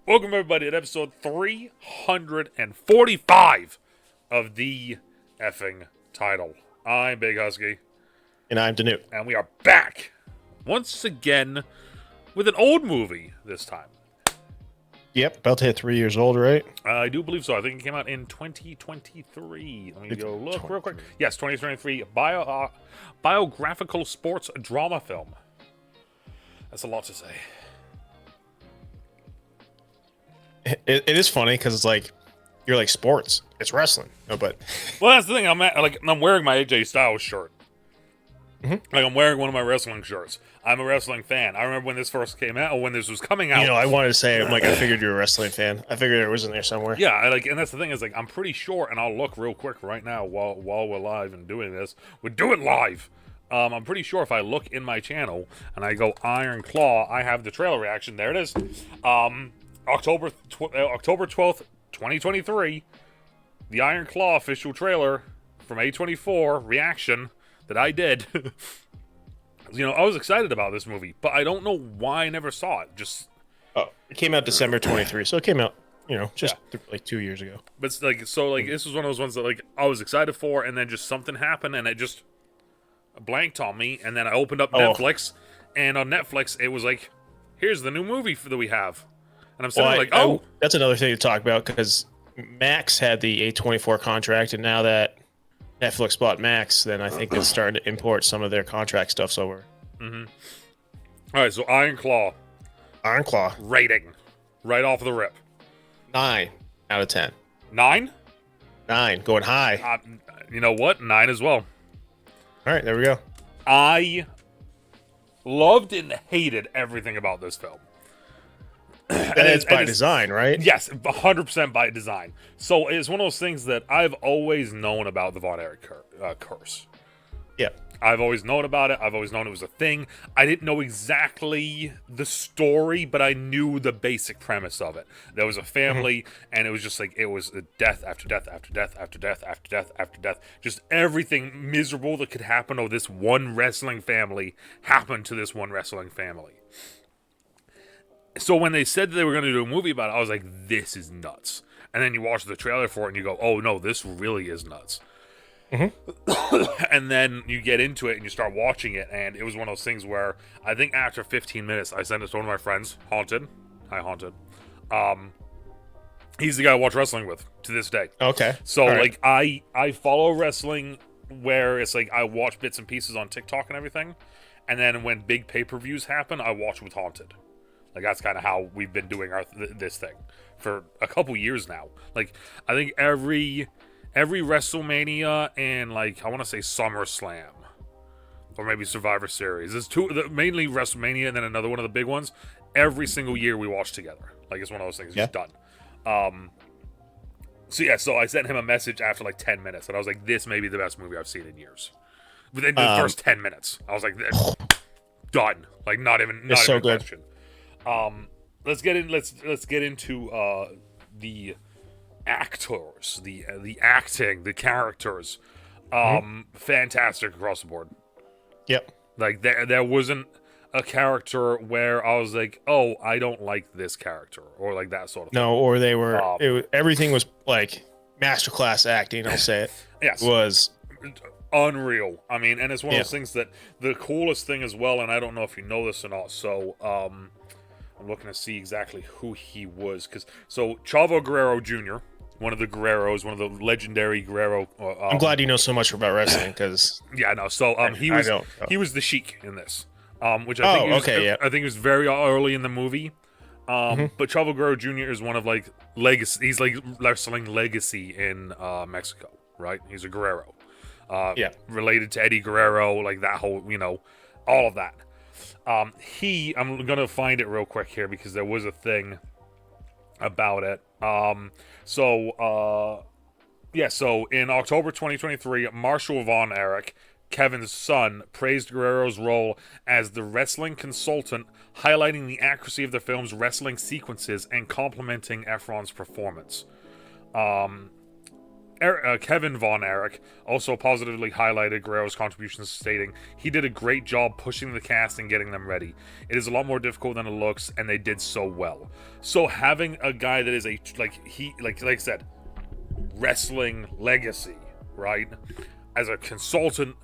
Welcome, everybody, to episode 345 of the effing title. I'm Big Husky. And I'm DeNutte. And we are back once again with an old movie this time. Yep, about to hit 3 years old, right? I do believe so. I think it came out in 2023. Let me go look real quick. Yes, 2023. Biographical sports drama film. That's a lot to say. It is funny because it's like you're like sports. It's wrestling, no, but well, that's the thing. I'm wearing my AJ Styles shirt. Mm-hmm. Like I'm wearing one of my wrestling shirts. I'm a wrestling fan. I remember when this first came out, or when this was coming out. You know, I wanted to say, I figured you were a wrestling fan. I figured it was in there somewhere. Yeah, and that's the thing is like I'm pretty sure, and I'll look real quick right now while we're live and doing this. We do it live. I'm pretty sure if I look in my channel and I go Iron Claw, I have the trailer reaction. There it is. October 12th, 2023, the Iron Claw official trailer from A24 reaction that I did. You know, I was excited about this movie, but I don't know why I never saw it. It came out December 23, so it came out, just like 2 years ago. But it's like, this was one of those ones that like I was excited for, and then just something happened, and it just blanked on me, and then I opened up Netflix, and on Netflix it was like, here's the new movie that we have. And I'm sitting that's another thing to talk about because Max had the A24 contract, and now that Netflix bought Max, then I think it's starting to import some of their contract stuffs over. Mm-hmm. All right, so Iron Claw. Iron Claw. Rating. Right off the rip. 9 out of 10. 9? 9. Going high. You know what? 9 as well. All right, there we go. I loved and hated everything about this film. And it's by design, right? Yes, 100% by design. So it's one of those things that I've always known about the Von Erich curse. Yeah. I've always known about it. I've always known it was a thing. I didn't know exactly the story, but I knew the basic premise of it. There was a family, and it was just like, it was death after death after death after death after death after death. Just everything miserable that could happen to this one wrestling family happened to this one wrestling family. So when they said that they were going to do a movie about it, I was like, this is nuts. And then you watch the trailer for it and you go, oh no, this really is nuts. Mm-hmm. And then you get into it and you start watching it, and it was one of those things where I think after 15 minutes, I sent it to one of my friends, Haunted. Hi, Haunted. He's the guy I watch wrestling with to this day. Okay. So like I follow wrestling where it's like I watch bits and pieces on TikTok and everything. And then when big pay-per-views happen, I watch with Haunted. Like, that's kind of how we've been doing this thing for a couple years now. Like, I think every WrestleMania and, like, I want to say SummerSlam, or maybe Survivor Series. There's mainly WrestleMania and then another one of the big ones. Every single year we watch together. Like, it's one of those things. It's done. So I sent him a message after, like, 10 minutes, and I was like, this may be the best movie I've seen in years. Within the first 10 minutes. I was like, done. Like, not even a question. Let's get into the actors, the acting, the characters. Fantastic across the board. Yep. Like there wasn't a character where I was like, oh, I don't like this character, or like that sort of thing. No, or they were everything was like masterclass acting, I'll say it. Yes. It was unreal. I mean, and it's one of those things that the coolest thing as well, and I don't know if you know this or not, so I'm looking to see exactly who he was. So Chavo Guerrero Jr., one of the Guerreros, one of the legendary Guerrero. I'm glad you know so much about wrestling, because So he was the Sheik in this, which I think he was very early in the movie. But Chavo Guerrero Jr. is one of like legacy. He's like wrestling legacy in Mexico, right? He's a Guerrero, related to Eddie Guerrero, like that whole, all of that. I'm gonna find it real quick here because there was a thing about it. So in October 2023, Marshall Von Erich, Kevin's son, praised Guerrero's role as the wrestling consultant, highlighting the accuracy of the film's wrestling sequences and complimenting Efron's performance. Kevin Von Erich also positively highlighted Guerrero's contributions, stating, "He did a great job pushing the cast and getting them ready. It is a lot more difficult than it looks, and they did so well." So having a guy that is like I said, wrestling legacy, right, as a consultant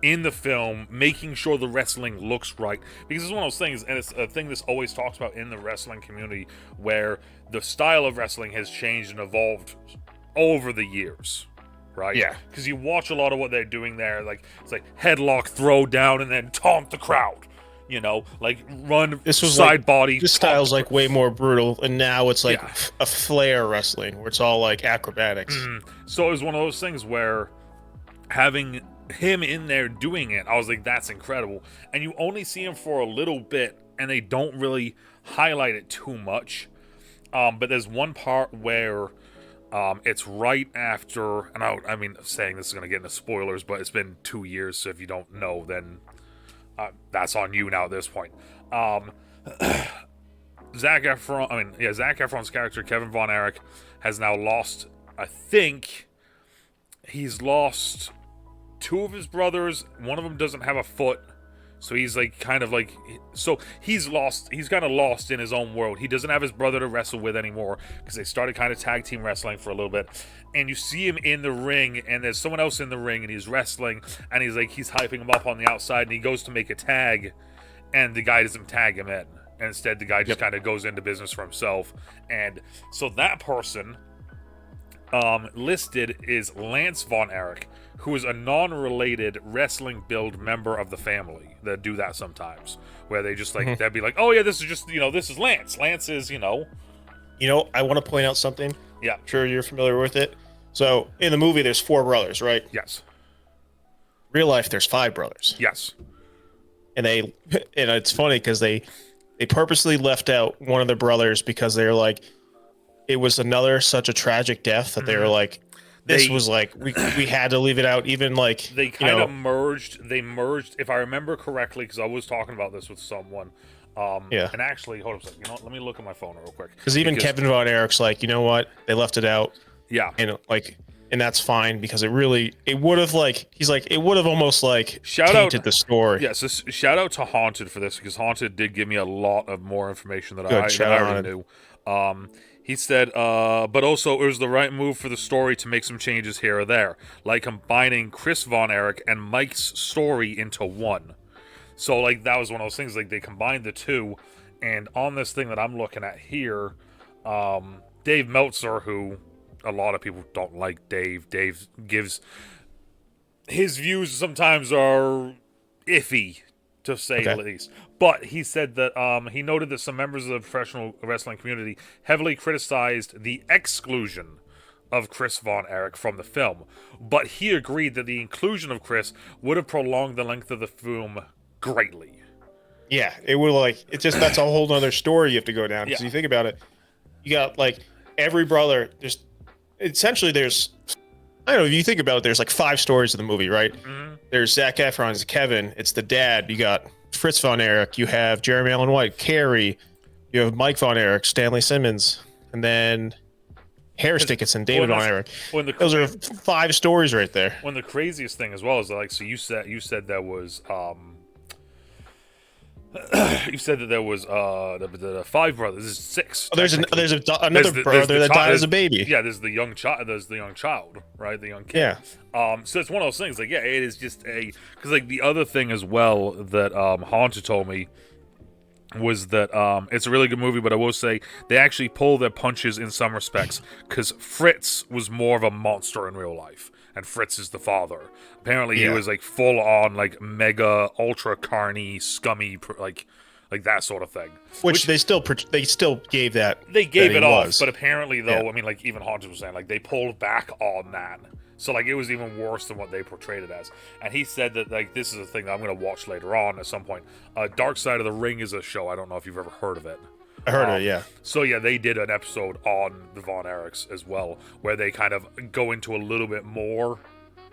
in the film, making sure the wrestling looks right, because it's one of those things, and it's a thing that's always talks about in the wrestling community, where the style of wrestling has changed and evolved over the years, right? Yeah. Because you watch a lot of what they're doing there, like it's like headlock, throw down, and then taunt the crowd. You know, like run This was side like, body. This style's like way more brutal, and now it's like Yeah. a flair wrestling, where it's all like acrobatics. So it was one of those things where having him in there doing it, I was like, that's incredible. And you only see him for a little bit, and they don't really highlight it too much. But there's one part where it's right after, and I mean, saying this is going to get into spoilers, but it's been 2 years, so if you don't know, then that's on you now at this point. Zac Efron's character, Kevin Von Erich, has now lost, I think, he's lost 2 of his brothers. One of them doesn't have a foot. So he's like kind of he's kind of lost in his own world. He doesn't have his brother to wrestle with anymore because they started kind of tag team wrestling for a little bit. And you see him in the ring, and there's someone else in the ring, and he's wrestling, and he's hyping him up on the outside, and he goes to make a tag, and the guy doesn't tag him in. And instead, the guy just kind of goes into business for himself. And so that person listed is Lance Von Erich, who is a non-related wrestling build member of the family that do that sometimes, where they just they'd be like, oh yeah, this is just, this is Lance. Lance is, I want to point out something. Yeah. I'm sure you're familiar with it. So in the movie, there's 4 brothers, right? Yes. Real life, there's 5 brothers. Yes. And it's funny because they purposely left out one of the brothers because they're like, it was such a tragic death that they were like, we had to leave it out. Even they kind of merged. They merged, if I remember correctly, because I was talking about this with someone. And actually, hold on a second. Let me look at my phone real quick. Because Kevin Von Erich's like, you know what? They left it out. Yeah. And that's fine because it would have almost tainted the story. Yes. Yeah, so shout out to Haunted for this, because Haunted did give me a lot of more information that I already knew. He said, but also it was the right move for the story to make some changes here or there, like combining Chris Von Erich and Mike's story into one. So, that was one of those things, they combined the two, and on this thing that I'm looking at here, Dave Meltzer, who a lot of people don't like Dave gives, his views sometimes are iffy, to say the least. But he said that he noted that some members of the professional wrestling community heavily criticized the exclusion of Chris Von Erich from the film. But he agreed that the inclusion of Chris would have prolonged the length of the film greatly. Yeah, it would that's a whole other story you have to go down. Because you think about it, you got every brother, there's I don't know, if you think about it, there's 5 stories in the movie, right? Mm-hmm. There's Zac Efron's Kevin, it's the dad, you got Fritz Von Erich, you have Jeremy Allen White, Carrie, you have Mike Von Erich, Stanley Simmons, and then Harris Dickinson, David Von Erich. Those are 5 stories right there. When the craziest thing as well is so you said there was you said that there was the 5 brothers. There's 6. Oh, there's another brother that died as a baby. Yeah, there's the young child. There's the young child, right? The young kid. Yeah. So it's one of those things. It is just because the other thing as well that Haunter told me was that it's a really good movie, but I will say they actually pull their punches in some respects, because Fritz was more of a monster in real life, and Fritz is the father. Apparently, he was full on mega ultra carny, scummy, like that sort of thing. Which they still gave that. They gave it off, but apparently though, I mean, even Haunter was saying they pulled back on that. So it was even worse than what they portrayed it as. And he said that this is a thing that I'm going to watch later on at some point. Dark Side of the Ring is a show. I don't know if you've ever heard of it. I heard of it, yeah. So yeah, they did an episode on the Von Erichs as well, where they kind of go into a little bit more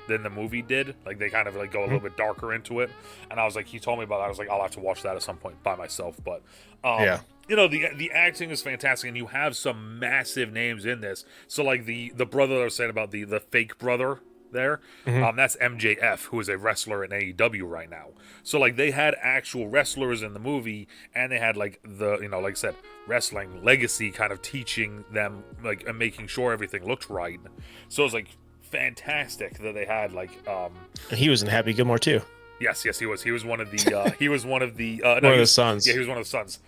than the movie did. Like they kind of like go a little bit darker into it. And I was like, he told me about that. I was like, I'll have to watch that at some point by myself. But Yeah. you know, the acting is fantastic, and you have some massive names in this. So like the brother that I was saying about the fake brother there, that's MJF, who is a wrestler in AEW right now. So like they had actual wrestlers in the movie, and they had like the, you know, like I said, wrestling legacy kind of teaching them like and making sure everything looked right. So it was like fantastic that they had like And he was in Happy Gilmore too. Yes, he was one of the he was one of the One of the sons. Yeah, he was one of the sons.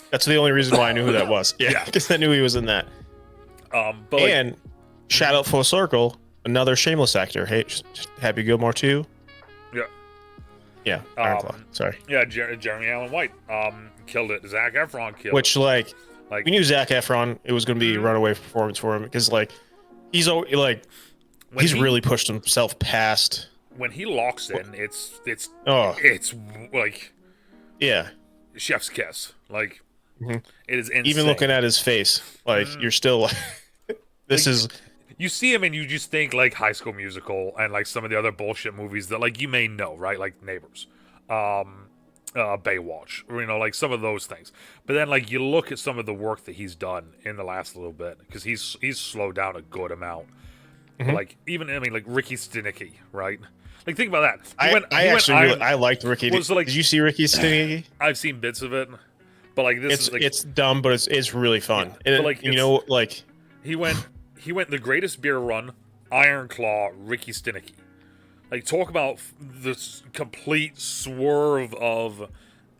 That's the only reason why I knew who that was. Yeah. Because I knew he was in that. But And shout out full circle, another shameless actor. Hey, Happy Gilmore too. yeah, Yeah, Ironclaw. Sorry. yeah, Jeremy Allen White killed it. Zac Efron killed Which like Like we knew Zac Efron, it was going to be a runaway performance for him because like he's like when he's he- really pushed himself past. when he locks in, it's Oh like yeah. chef's kiss. Like Mhm. it is insane. Even looking at his face, like you're still like, this Like, is you see him and you just think like High School Musical and like some of the other bullshit movies that like you may know, right? Like Neighbors, Baywatch, or, you know, like some of those things. But then like you look at some of the work that he's done in the last little bit, because he's slowed down a good amount. But, like even like Ricky Stenicki, right? Like think about that. I liked Ricky. Well, so, like- Did you see Ricky Stingy? I've seen bits of it, but like this is like It's dumb, but it's really fun. Yeah, And but, like, you it's- know, like he went the greatest beer run, Iron Claw, Ricky Stenicki. Like talk about this complete swerve of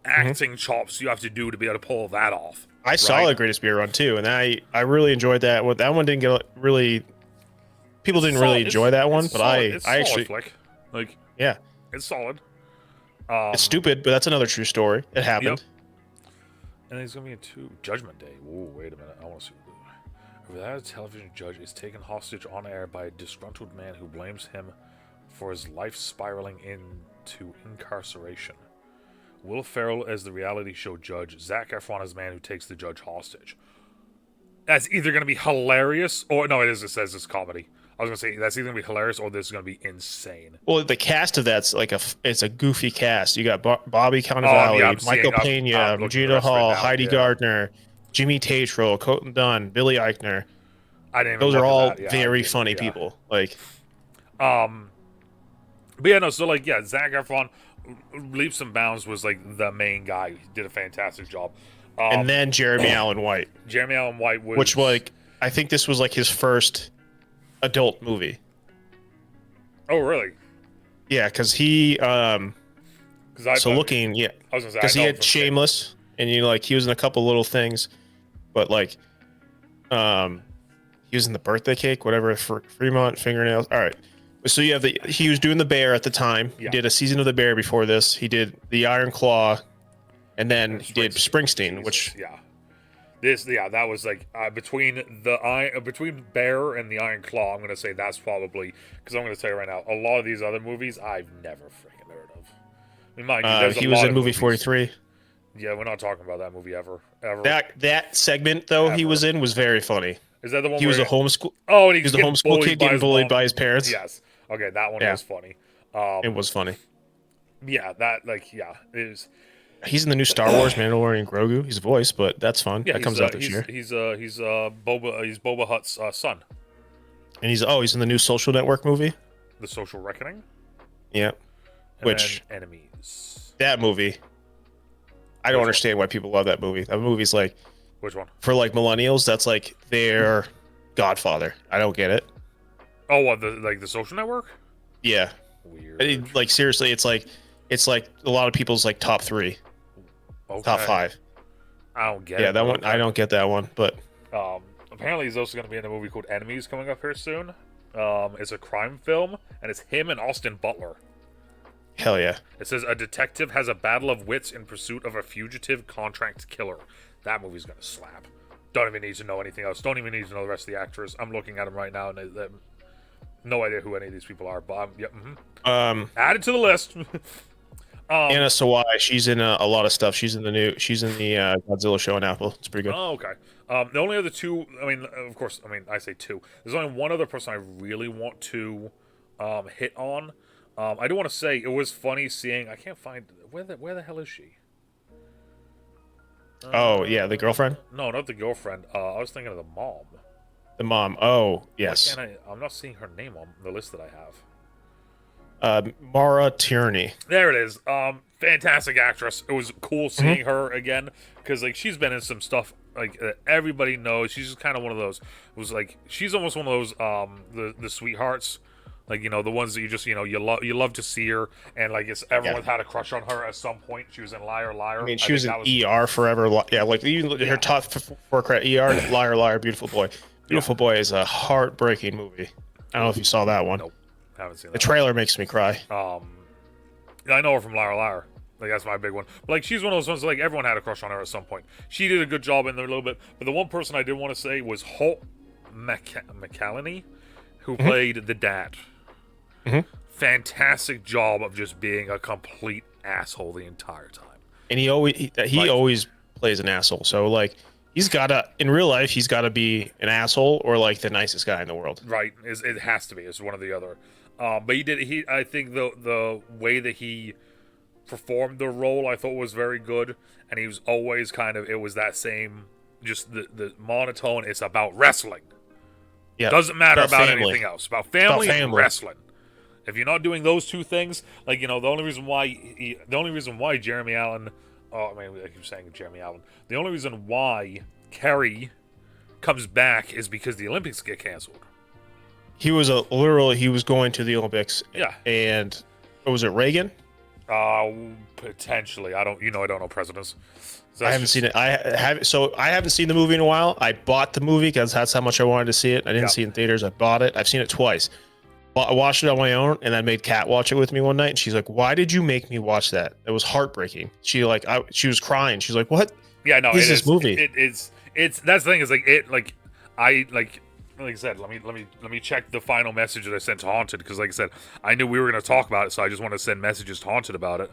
acting chops you have to do to be able to pull that off. I saw right? the Greatest Beer Run too, and I really enjoyed that. Well, that one didn't get really. People didn't really enjoy that one, it's but solid. It's I solid actually flick. Like yeah. it's solid. It's stupid, but that's another true story. It happened. And he's gonna be in 2 Judgment Day. Whoa, wait a minute. I want to see. Over that, a television judge is taken hostage on air by a disgruntled man who blames him for his life spiraling into incarceration. Will Ferrell as the reality show judge, Zac Efron as the man who takes the judge hostage. That's either going to be hilarious or no, it says it's comedy. I was going to say that's either going to be hilarious or this is going to be insane. Well, the cast of that's like it's a goofy cast. You got Bobby Cannavale, yeah, I'm Michael seeing- Pena, I'm looking at the Regina rest right Hall, now, Heidi yeah. Gardner, Jimmy Tatro, Colton Dunn, Billy Eichner. I didn't. Even Those look are at all that. Yeah, I very didn't- funny yeah. people. Like But yeah, no. So like, yeah, Zac Efron, leaps and bounds was like the main guy. He did a fantastic job. and then Jeremy Allen White, Jeremy Allen White was, which like I think this was like his first adult movie. oh really? Yeah, because he Because I so looking yeah, I was gonna say because I he know had from Shameless, and you know, like he was in a couple little things, but like he was in the Birthday Cake, whatever, for Fremont Fingernails. All right, so you have he was doing The Bear at the time. Yeah. He did a season of The Bear before this. He did The Iron Claw, and then he did Springsteen, Jesus, which that was like between Bear and the Iron Claw. I'm gonna say that's probably, because I'm gonna tell you right now, a lot of these other movies I've never freaking heard of. I mean, mind you, there's he a was lot in of movie movies. 43. Yeah, we're not talking about that movie ever. That segment though he Ever. was in was very funny. Is that the one He was where a homeschool. Oh, and He was the getting homeschool kid getting bullied by his mom. parents. Yes. Okay, that one Yeah. was funny. It was funny. Yeah, that like yeah, it was. He's in the new Star Wars Mandalorian Grogu. He's a voice, but that's fun. Yeah, that comes out this year. He's Boba Hutt's son. And he's in the new Social Network movie. The Social Reckoning. Yeah, And which then Enemies. that movie. I don't understand why people love that movie. That movie's like Which one? for like millennials. That's like their Godfather. I don't get it. Oh, what the Social Network? Yeah, Weird. like seriously, it's like a lot of people's like top 3, Okay. top 5. I don't get it. Yeah, that one Okay. I don't get that one, but Apparently, he's also going to be in a movie called Enemies coming up here soon. It's a crime film, and it's him and Austin Butler. hell yeah. It says a detective has a battle of wits in pursuit of a fugitive contract killer. That movie's gonna slap. Don't even need to know anything else. Don't even need to know the rest of the actors. I'm looking at them right now, and they no idea who any of these people are. But add it to the list. Anna Sawai, she's in a lot of stuff. She's in the Godzilla show on Apple. It's pretty good. Oh, okay. The only other two, I mean, of course, I say two. There's only one other person I really want to hit on. I do want to say it was funny seeing. I can't find where the hell is she? Oh yeah, the girlfriend. No, not the girlfriend. I was thinking of the mom. The mom. Oh Why yes. can't I'm not seeing her name on the list that I have. Mara Tierney. There it is. Fantastic actress. It was cool seeing her again because like she's been in some stuff like everybody knows. She's just kind of one of those. It was like she's almost one of those the sweethearts, like the ones that you just you love to see her, and like everyone had a crush on her at some point. She was in Liar Liar. I mean, she was in ER forever. Yeah, like even her top four credit ER, Liar Liar, Beautiful Boy. Beautiful Boy is a heartbreaking movie. I don't know if you saw that one. Nope, haven't seen that. The trailer makes me cry. I know her from Liar Liar. Like that's my big one. But like she's one of those ones like everyone had a crush on her at some point. She did a good job in there a little bit. But the one person I did want to say was Holt McCallany, who played the dad. Fantastic job of just being a complete asshole the entire time. And he always plays an asshole. So like he's gotta in real life he's gotta be an asshole or like the nicest guy in the world. Right. It has to be. It's one or the other. But I think the way that he performed the role I thought was very good, and he was always it was that same just the monotone. It's about wrestling. Yeah, doesn't matter about anything else. About family and wrestling. If you're not doing those two things, like the only reason why Jeremy Allen, I keep saying Jeremy Allen. The only reason why Kerry comes back is because the Olympics get canceled. He was he was going to the Olympics. Yeah, and was it Reagan? Potentially. I don't know presidents. So I haven't seen it. I haven't seen the movie in a while. I bought the movie because that's how much I wanted to see it. I didn't see it in theaters. I bought it. I've seen it twice. I watched it on my own, and I made Kat watch it with me one night. And she's like, "Why did you make me watch that? It was heartbreaking." She was crying. She's like, "What? Yeah, no, is this movie?" It's that's the thing. Is like I said, let me check the final message that I sent to Haunted because, like I said, I knew we were going to talk about it, so I just want to send messages to Haunted about it.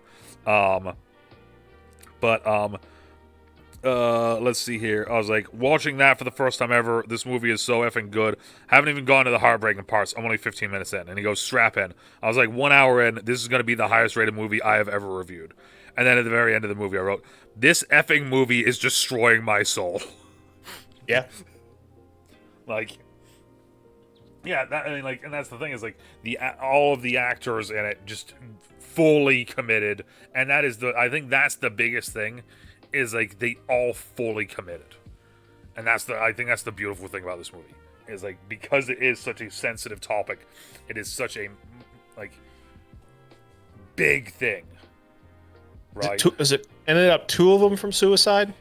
Let's see here. I was like watching that for the first time ever. This movie is so effing good. Haven't even gone to the heartbreaking parts. I'm only 15 minutes in, and he goes strap in. I was like 1 hour in. This is going to be the highest rated movie I have ever reviewed. And then at the very end of the movie, I wrote, "This effing movie is destroying my soul." Yeah. And that's the thing is like all of the actors in it just fully committed, and I think that's the biggest thing, is like they all fully committed, and I think that's the beautiful thing about this movie is like because it is such a sensitive topic, it is such a big thing, right? Is it ended up two of them from suicide?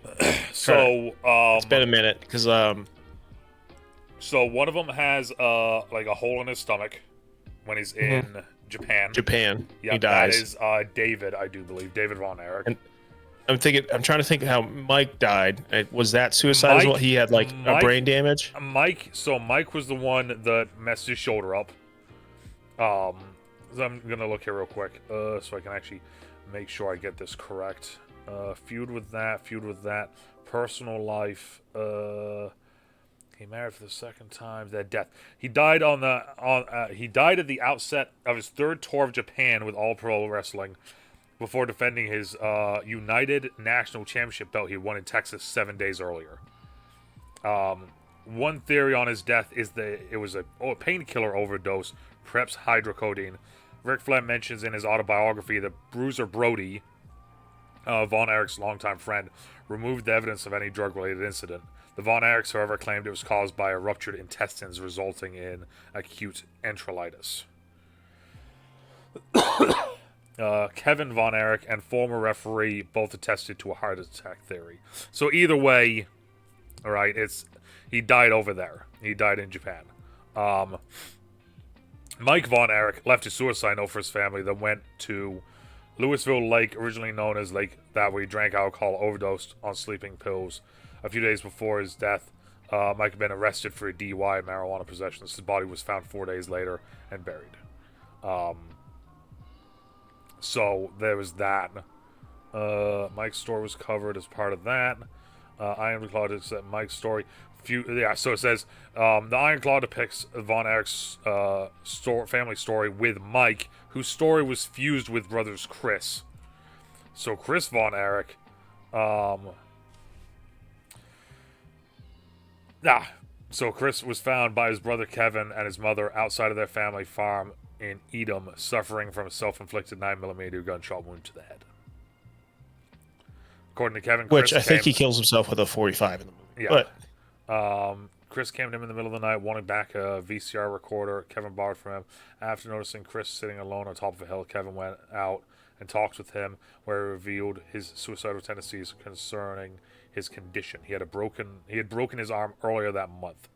So it's been a minute because So one of them has like a hole in his stomach when he's in Japan. Yep, he dies. That is David, I do believe, David Von Erich. And I'm trying to think how Mike died. Was that suicide as well? He had like a brain damage. Mike was the one that messed his shoulder up. So I'm gonna look here real quick, so I can actually make sure I get this correct. Feud with that. Personal life. He married for the second time. That death. He died he died at the outset of his third tour of Japan with All Pro Wrestling, before defending his United National Championship belt he won in Texas 7 days earlier. One theory on his death is that it was a painkiller overdose, perhaps hydrocodone. Ric Flair mentions in his autobiography that Bruiser Brody, Von Erich's longtime friend, removed the evidence of any drug-related incident. The Von Erichs, however, claimed it was caused by a ruptured intestines resulting in acute enteritis. Kevin Von Erich and former referee both attested to a heart attack theory. So either way, all right, he died over there. He died in Japan. Mike Von Erich left a suicide note for his family, then went to Louisville Lake, originally known as Lake that where he drank alcohol, overdosed on sleeping pills. A few days before his death, Mike had been arrested for a DUI and marijuana possession. His body was found 4 days later and buried. So there was that. Mike's story was covered as part of that. I am glad to set Mike's story. So it says the Iron Claw depicts Von Erich's family story with Mike, whose story was fused with brothers Chris. So Chris Von Erich, so Chris was found by his brother Kevin and his mother outside of their family farm in Edom, suffering from a self-inflicted 9mm gunshot wound to the head. According to Kevin, which I think he kills himself with a 45 in the movie. Yeah. But Chris came to him in the middle of the night, wanting back a VCR recorder Kevin borrowed from him. After noticing Chris sitting alone on top of a hill, Kevin went out and talked with him, where he revealed his suicidal tendencies concerning his condition. He had broken his arm earlier that month.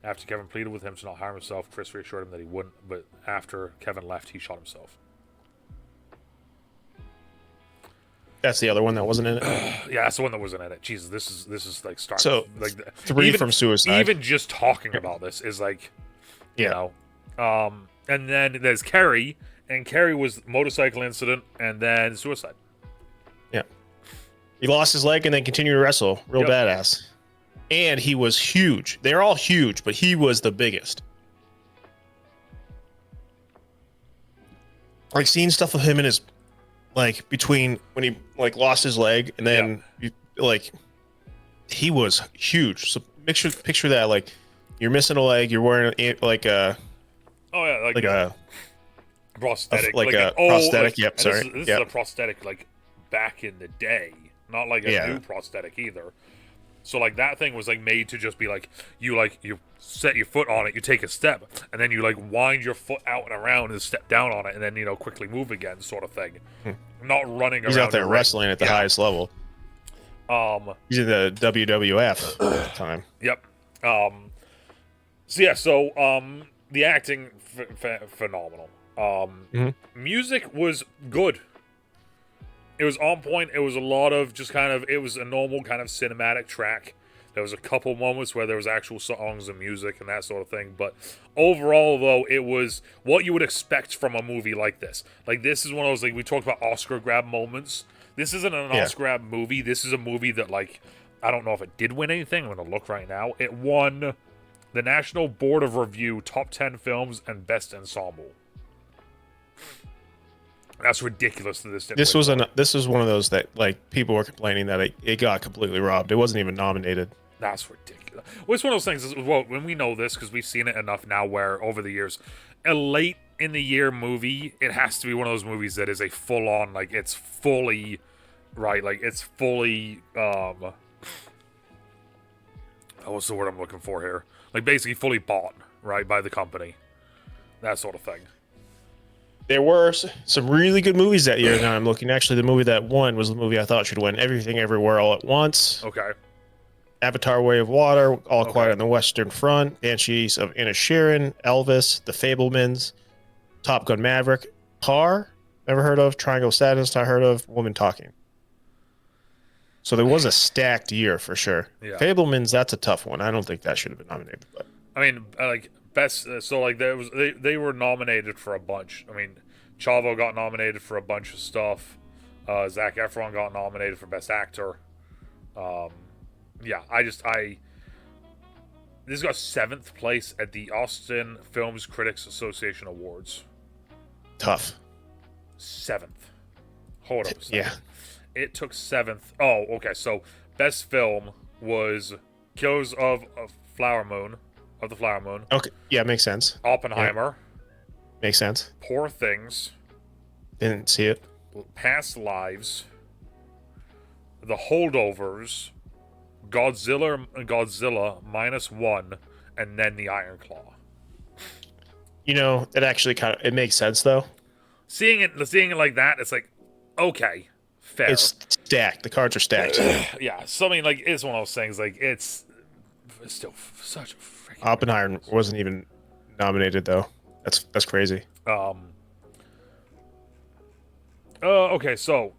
After Kevin pleaded with him to not harm himself, Chris reassured him that he wouldn't, but after Kevin left, he shot himself. that's the other one that wasn't in it. Yeah, that's the one that wasn't in it. Jesus, this is like starting. So like 3 from suicide. Even just talking about this is like, you Yeah. know. And then there's Kerry, and Kerry was motorcycle incident and then suicide. Yeah. He lost his leg and then continued to wrestle. Real Yep. badass. And he was huge. They're all huge, but he was the biggest. Like seeing stuff of him in his, like between when he like lost his leg and then like he was huge. So picture that, like you're missing a leg, you're wearing like a like a prosthetic, prosthetic. Yep, sorry. This is a prosthetic like back in the day, not like a new prosthetic either. So like that thing was like made to just be like you set your foot on it, you take a step, and then you like wind your foot out and around and step down on it, and then quickly move again, sort of thing. Not running around. He's out there wrestling at the highest level. He's in the WWF at the time. Yep. The acting phenomenal. Music was good. It was on point. It was a lot of just kind of, it was a normal kind of cinematic track. There was a couple moments where there was actual songs and music and that sort of thing. But overall, though, it was what you would expect from a movie like this. Like, this is one of those, like, we talked about Oscar grab moments. This isn't an Oscar grab movie. This is a movie that, like, I don't know if it did win anything. I'm going to look right now. It won the National Board of Review Top 10 Films and Best Ensemble. That's ridiculous that this didn't win. This was one of those that like people were complaining that it got completely robbed. It wasn't even nominated. That's ridiculous. Well, it's one of those things. Well, when we know this because we've seen it enough now, where over the years, a late in the year movie, it has to be one of those movies that is a full on, like it's fully, right, like it's fully. What's the word I'm looking for here? Like basically fully bought, right, by the company, that sort of thing. There were some really good movies that year. Now I'm looking. Actually, the movie that won was the movie I thought should win: Everything, Everywhere, All at Once. Okay. Avatar: Way of Water, All Quiet on the Western Front, Banshees of Inisherin, Elvis, The Fabelmans, Top Gun: Maverick, Tar, never heard of, Triangle of Sadness, I heard of, Woman Talking. So there was a stacked year for sure. Yeah. Fabelmans, that's a tough one. I don't think that should have been nominated. But I mean, like best. So like there was they were nominated for a bunch. I mean, Chavo got nominated for a bunch of stuff. Zac Efron got nominated for Best Actor. This got 7th place at the Austin Films Critics Association Awards. Tough. 7th. Hold up. Yeah. It took 7th. Oh, okay. So best film was Killers of the Flower Moon. Okay. Yeah, makes sense. Oppenheimer. Yeah. Makes sense. Poor Things. Didn't see it. Past Lives. The Holdovers. Godzilla -1, and then The Iron Claw. You know, it actually it makes sense though. Seeing it like that, it's like, okay, fair. It's stacked. The cards are stacked. Yeah, so I mean, like, it's one of those things. Like, it's still such a freaking. Oppenheimer wasn't even nominated though. That's crazy. Okay, so,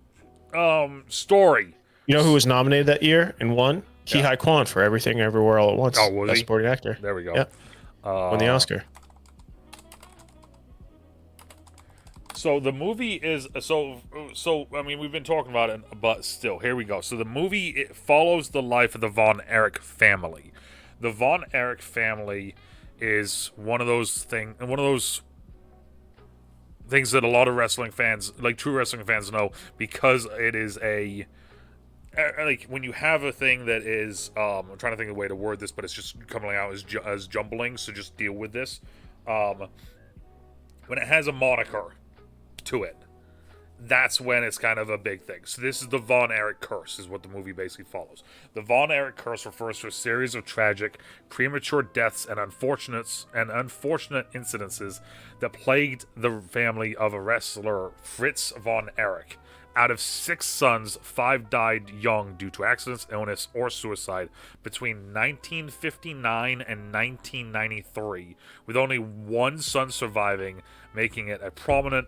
story. You know who was nominated that year and won? Ki-Hai Kwan for Everything Everywhere All at Once. Oh, was Best he? supporting actor. There we go. Yeah. Won the Oscar. So the movie is so. I mean, we've been talking about it, but still, here we go. So the movie, it follows the life of the Von Erich family. The Von Erich family is one of those things that a lot of wrestling fans, like true wrestling fans, know, because it is like when you have a thing that is I'm trying to think of a way to word this, but it's just coming out as jumbling, so just deal with this. When it has a moniker to it, that's when it's kind of a big thing. So this is the Von Erich curse, is what the movie basically follows. The Von Erich curse refers to a series of tragic, premature deaths and unfortunate incidences that plagued the family of a wrestler, Fritz Von Erich. Out of 6 sons, 5 died young due to accidents, illness, or suicide between 1959 and 1993, with only 1 son surviving, making it a prominent,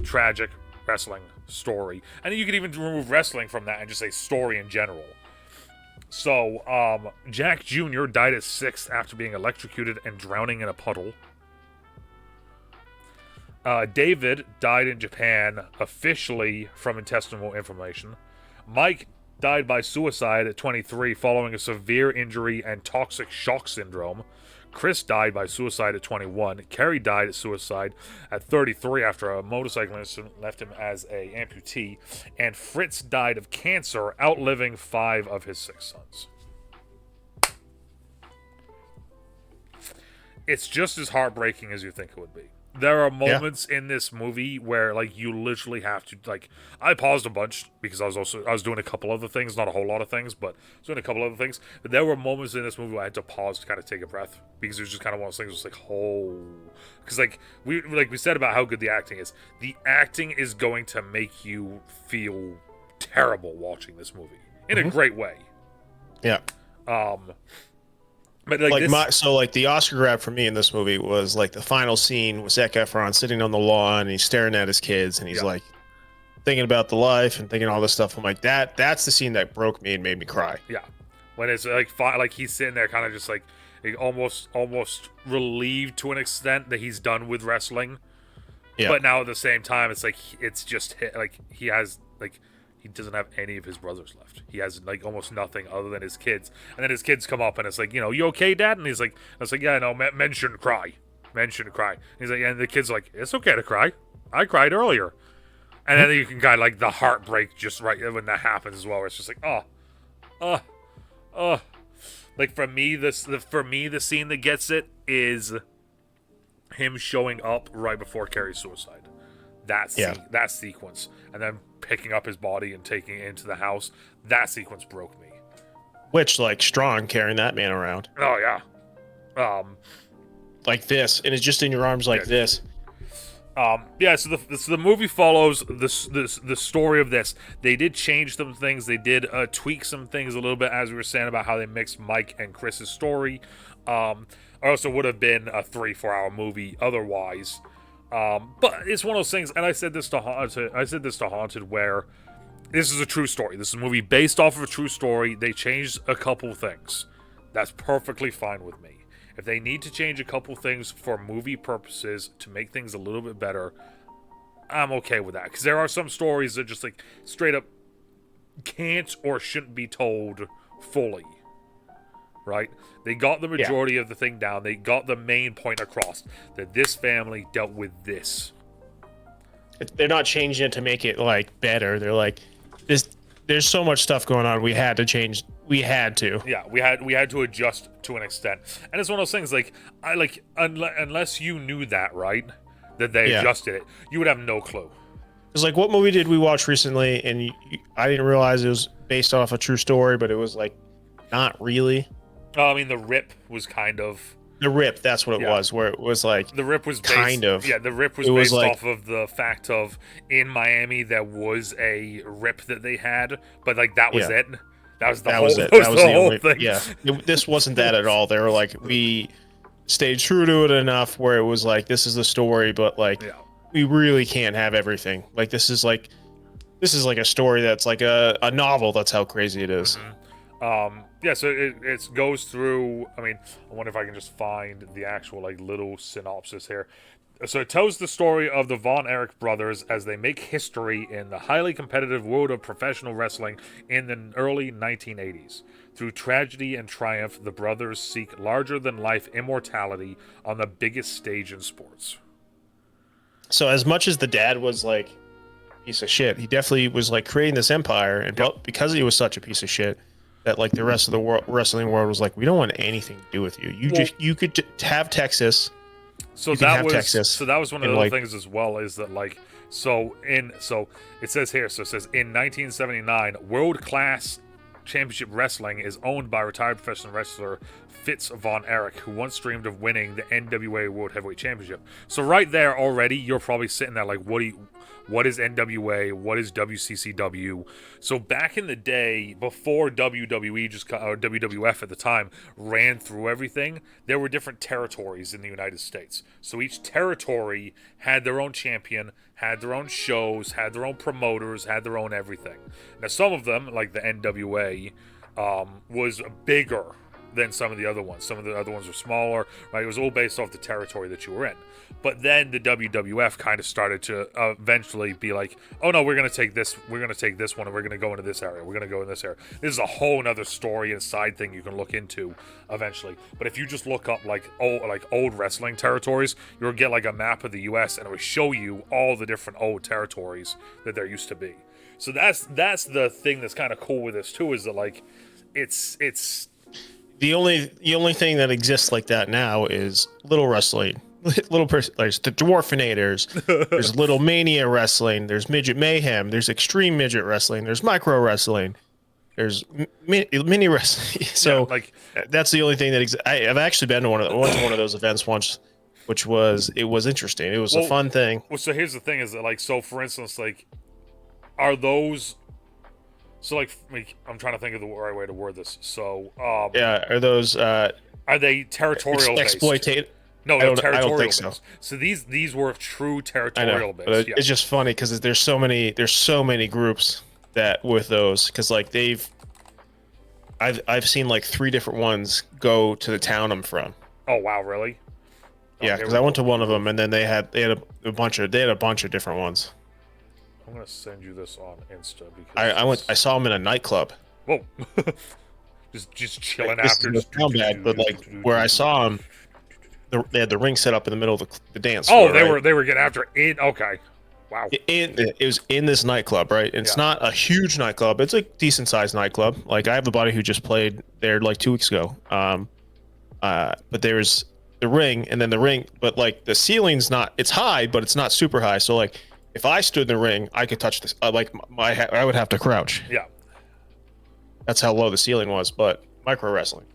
tragic wrestling story. And you could even remove wrestling from that and just say story in general. So, Jack Jr. died at 6 after being electrocuted and drowning in a puddle. David died in Japan, officially from intestinal inflammation. Mike died by suicide at 23 following a severe injury and toxic shock syndrome. Chris died by suicide at 21. Kerry died at suicide at 33 after a motorcycle incident left him as an amputee. And Fritz died of cancer, outliving 5 of his 6 sons. It's just as heartbreaking as you think it would be. There are moments in this movie where, like, you literally have to, like, I paused a bunch because I was doing a couple other things, not a whole lot of things, but I was doing a couple other things. But there were moments in this movie where I had to pause to kind of take a breath because it was just kind of one of those things. It was like, oh, because like we said about how good the acting is. The acting is going to make you feel terrible watching this movie in a great way. Yeah. But like the Oscar grab for me in this movie was like the final scene with Zac Efron sitting on the lawn and he's staring at his kids and he's like thinking about the life and thinking all this stuff. I'm like, that's the scene that broke me and made me cry. Yeah, when it's like he's sitting there kind of just like almost relieved to an extent that he's done with wrestling. Yeah. But now at the same time, it's like it's just like he has like. He doesn't have any of his brothers left. He has like almost nothing other than his kids. And then his kids come up and it's like, you know, you okay, Dad? And he's like, I was like, yeah, no, men shouldn't cry. Men shouldn't cry. And he's like, and the kid's like, it's okay to cry. I cried earlier. And then you can kind of like the heartbreak just right when that happens as well. Where it's just like, like for me, the scene that gets it is him showing up right before Carrie's suicide. That sequence, and then picking up his body and taking it into the house. That sequence broke me. Which, like, strong carrying that man around. Oh yeah, like this, and it's just in your arms like this. So the movie follows the story of this. They did change some things. They did tweak some things a little bit, as we were saying about how they mixed Mike and Chris's story. Also would have been a 3-4 hour movie otherwise. But it's one of those things, and I said this to Haunted, where this is a true story. This is a movie based off of a true story. They changed a couple things. That's perfectly fine with me. If they need to change a couple things for movie purposes to make things a little bit better, I'm okay with that. Because there are some stories that just like straight up can't or shouldn't be told fully. Right? They got the majority of the thing down. They got the main point across that this family dealt with this. They're not changing it to make it like better. They're like, there's so much stuff going on. We had to change. We had to. Yeah, we had to adjust to an extent. And it's one of those things like unless you knew that, right, that they adjusted it, you would have no clue. It's like, what movie did we watch recently? And I didn't realize it was based off a true story, but it was like not really. I mean, The Rip was kind of... The Rip, that's what it was, where it was like... The Rip was based... Kind of. Yeah, The Rip was based off of the fact of, in Miami, there was a rip that they had, but, like, that was it. That was the whole thing. That was the whole thing. Yeah, this wasn't that at all. They were like, we stayed true to it enough where it was like, this is the story, but, like, we really can't have everything. Like, this is like a story that's like a novel. That's how crazy it is. Mm-hmm. So it goes through. I mean, I wonder if I can just find the actual like little synopsis here. So it tells the story of the Von Erich brothers as they make history in the highly competitive world of professional wrestling in the early 1980s. Through tragedy and triumph, the brothers seek larger-than-life immortality on the biggest stage in sports. So as much as the dad was like a piece of shit, he definitely was like creating this empire, and because he was such a piece of shit, that like the rest of the wrestling world was like, we don't want anything to do with you. You could have Texas. So that was one of the other things as well, is that like so it says here, so it says in 1979, World Class Championship Wrestling is owned by retired professional wrestler Fitz Von Erich, who once dreamed of winning the NWA World Heavyweight Championship. So right there already, you're probably sitting there like, what is NWA? What is WCCW? So back in the day, before WWE or WWF at the time ran through everything, there were different territories in the United States. So each territory had their own champion, had their own shows, had their own promoters, had their own everything. Now some of them, like the NWA, was bigger than some of the other ones. Some of the other ones were smaller, right? It was all based off the territory that you were in. But then the WWF kind of started to eventually be like, oh no, we're going to take this one, and we're going to go into this area. We're going to go in this area. This is a whole other story and side thing you can look into eventually. But if you just look up like old wrestling territories, you'll get like a map of the US, and it will show you all the different old territories that there used to be. So that's the thing that's kind of cool with this too, is that like it's the only thing that exists like that now is little wrestling. There's the Dwarfinators, there's Little Mania Wrestling, there's Midget Mayhem, there's Extreme Midget Wrestling, there's Micro Wrestling, there's mini wrestling. So like that's the only thing that exists. I've actually been to one of those events once, which was interesting. It was a fun thing. Well, so here's the thing: is that like, so for instance, like, are those? So like I'm trying to think of the right way to word this. So are those are they territorial exploitate? No, territorial I don't think based. So these were true territorial based. But it's just funny because there's so many groups that with those, because like I've seen like 3 different ones go to the town I'm from. Oh wow, really? Yeah, because I went to one of them, and then they had a bunch of different ones. I'm gonna send you this on Insta because I saw them in a nightclub. Whoa, just chilling after. But like where I saw them, they had the ring set up in the middle of the dance. Oh, floor, they were getting after it. Okay, wow. It was in this nightclub, right? It's not a huge nightclub. It's a decent sized nightclub. Like I have a buddy who just played there like 2 weeks ago. But there's the ring, and then the ring, but like the ceiling's not. It's high, but it's not super high. So like if I stood in the ring, I could touch this. Like I would have to crouch. Yeah. That's how low the ceiling was. But micro wrestling.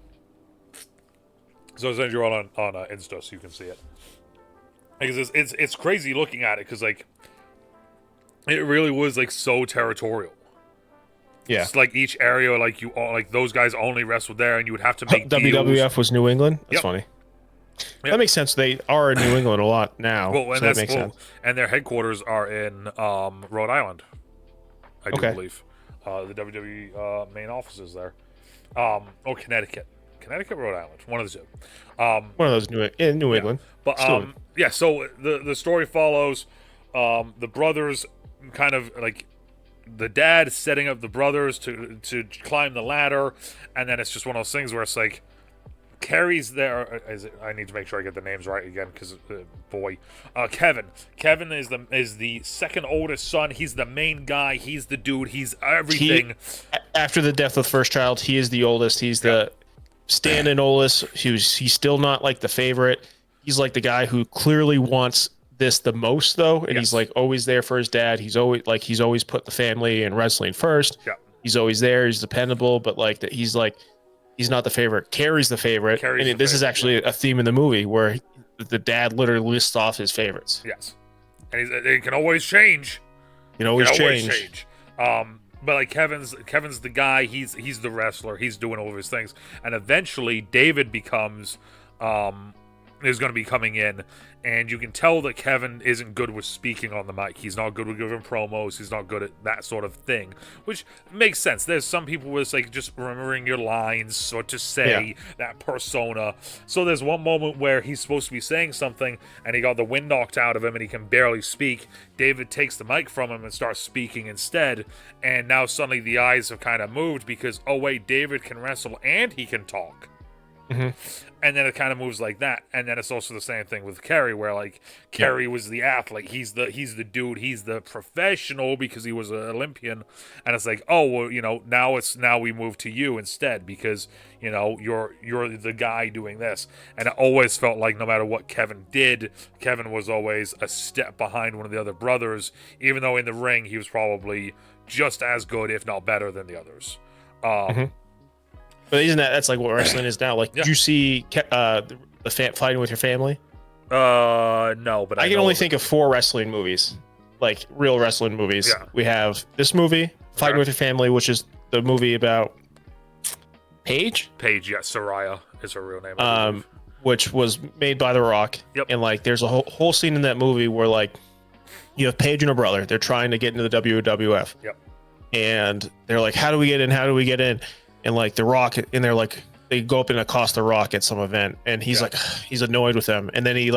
So I'll send you all on Insta so you can see it. Because it's crazy looking at it, because like it really was like so territorial. Yeah. It's like each area, like those guys only wrestled there, and you would have to make WWF deals. was New England. That's funny. Yep. That makes sense. They are in New England a lot now. Well, and so that makes sense. And their headquarters are in Rhode Island, I do believe. The WWE main office is there. Or Connecticut, Rhode Island, one of the two. One of those in New England. But so the story follows the brothers, kind of like the dad setting up the brothers to climb the ladder, and then it's just one of those things where it's like Carrie's there. I need to make sure I get the names right again, because Kevin is the second oldest son. He's the main guy. He's the dude. He's everything. After the death of the first child, he is the oldest. He's the stand-in oldest. He's still not like the favorite. He's like the guy who clearly wants this the most, though, and he's like always there for his dad. He's always put the family and wrestling first. Yeah. He's always there. He's dependable, but like that, he's not the favorite. Carrie's the favorite. This is actually a theme in the movie where the dad literally lists off his favorites. Yes, and it can always change. Change. But like Kevin's the guy. He's the wrestler. He's doing all of his things, and eventually David becomes is going to be coming in, and you can tell that Kevin isn't good with speaking on the mic. He's not good with giving promos. He's not good at that sort of thing, which makes sense. There's some people where it's like just remembering your lines, what to say, that persona. So there's one moment where he's supposed to be saying something, and he got the wind knocked out of him, and he can barely speak. David takes the mic from him and starts speaking instead, and now suddenly the eyes have kind of moved because, oh wait, David can wrestle and he can talk. And then it kind of moves like that, and then it's also the same thing with Kerry, where like Kerry was the athlete, he's the dude, he's the professional because he was an Olympian, and it's like, oh well, you know, now we move to you instead because you know you're the guy doing this, and it always felt like no matter what Kevin did, Kevin was always a step behind one of the other brothers, even though in the ring he was probably just as good, if not better, than the others. But isn't that's like what wrestling is now? Like, did you see the Fighting with Your Family? No, but I can only think of 4 wrestling movies, like real wrestling movies. Yeah. We have this movie, Fighting with Your Family, which is the movie about Paige. Paige, yes, Soraya is her real name. Which was made by The Rock. Yep. And like, there's a whole scene in that movie where like you have Paige and her brother. They're trying to get into the WWF. Yep. And they're like, how do we get in? How do we get in? And like The Rock, and they're like, they go up and accost The Rock at some event, and he's like, he's annoyed with them, and then he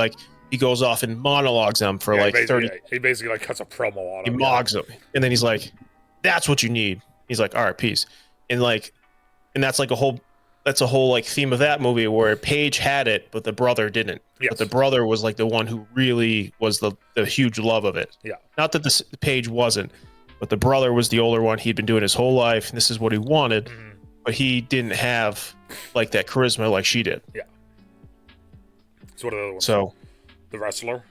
goes off and monologues them for like 30. He basically like cuts a promo on him. He mogs them, and then he's like, "That's what you need." He's like, "All right, peace," and that's like a whole like theme of that movie where Paige had it, but the brother didn't. Yes. But the brother was like the one who really was the huge love of it. Yeah. Not that the Paige wasn't, but the brother was the older one. He'd been doing his whole life, and this is what he wanted. Mm-hmm. But he didn't have like that charisma like she did. Yeah. So what are the other ones? So, The Wrestler,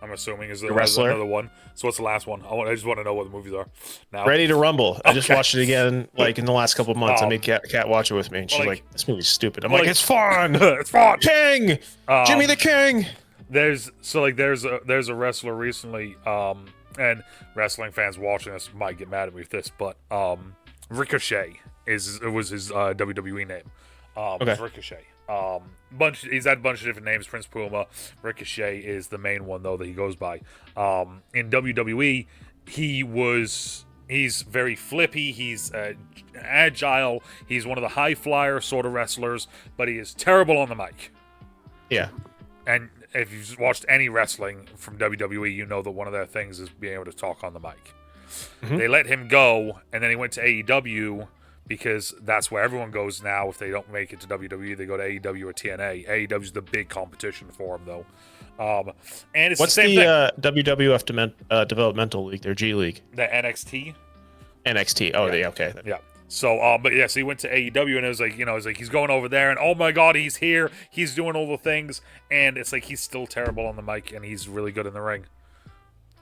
I'm assuming is The Wrestler. Another one. So what's the last one? I just want to know what the movies are now. Ready to Rumble. I just watched it again like in the last couple of months. I made Kat watch it with me, and she's like, "This movie's stupid." I'm like, "It's fun. It's fun." King, Jimmy the King. There's a wrestler recently, and wrestling fans watching this might get mad at me with this, but Ricochet was his WWE name. Okay. Ricochet. He's had a bunch of different names. Prince Puma. Ricochet is the main one though that he goes by. In WWE, he's very flippy. He's agile. He's one of the high flyer sort of wrestlers, but he is terrible on the mic. Yeah. And if you've watched any wrestling from WWE, you know that one of their things is being able to talk on the mic. Mm-hmm. They let him go, and then he went to AEW. Because that's where everyone goes now. If they don't make it to WWE, they go to AEW or TNA. AEW is the big competition for them, though. And it's what's the same thing. WWF Developmental League, their G League? The NXT. NXT. Oh, yeah. Okay. Yeah. So, but yeah, so he went to AEW, and it was like, you know, it's like he's going over there, and oh my God, he's here. He's doing all the things, and it's like he's still terrible on the mic, and he's really good in the ring.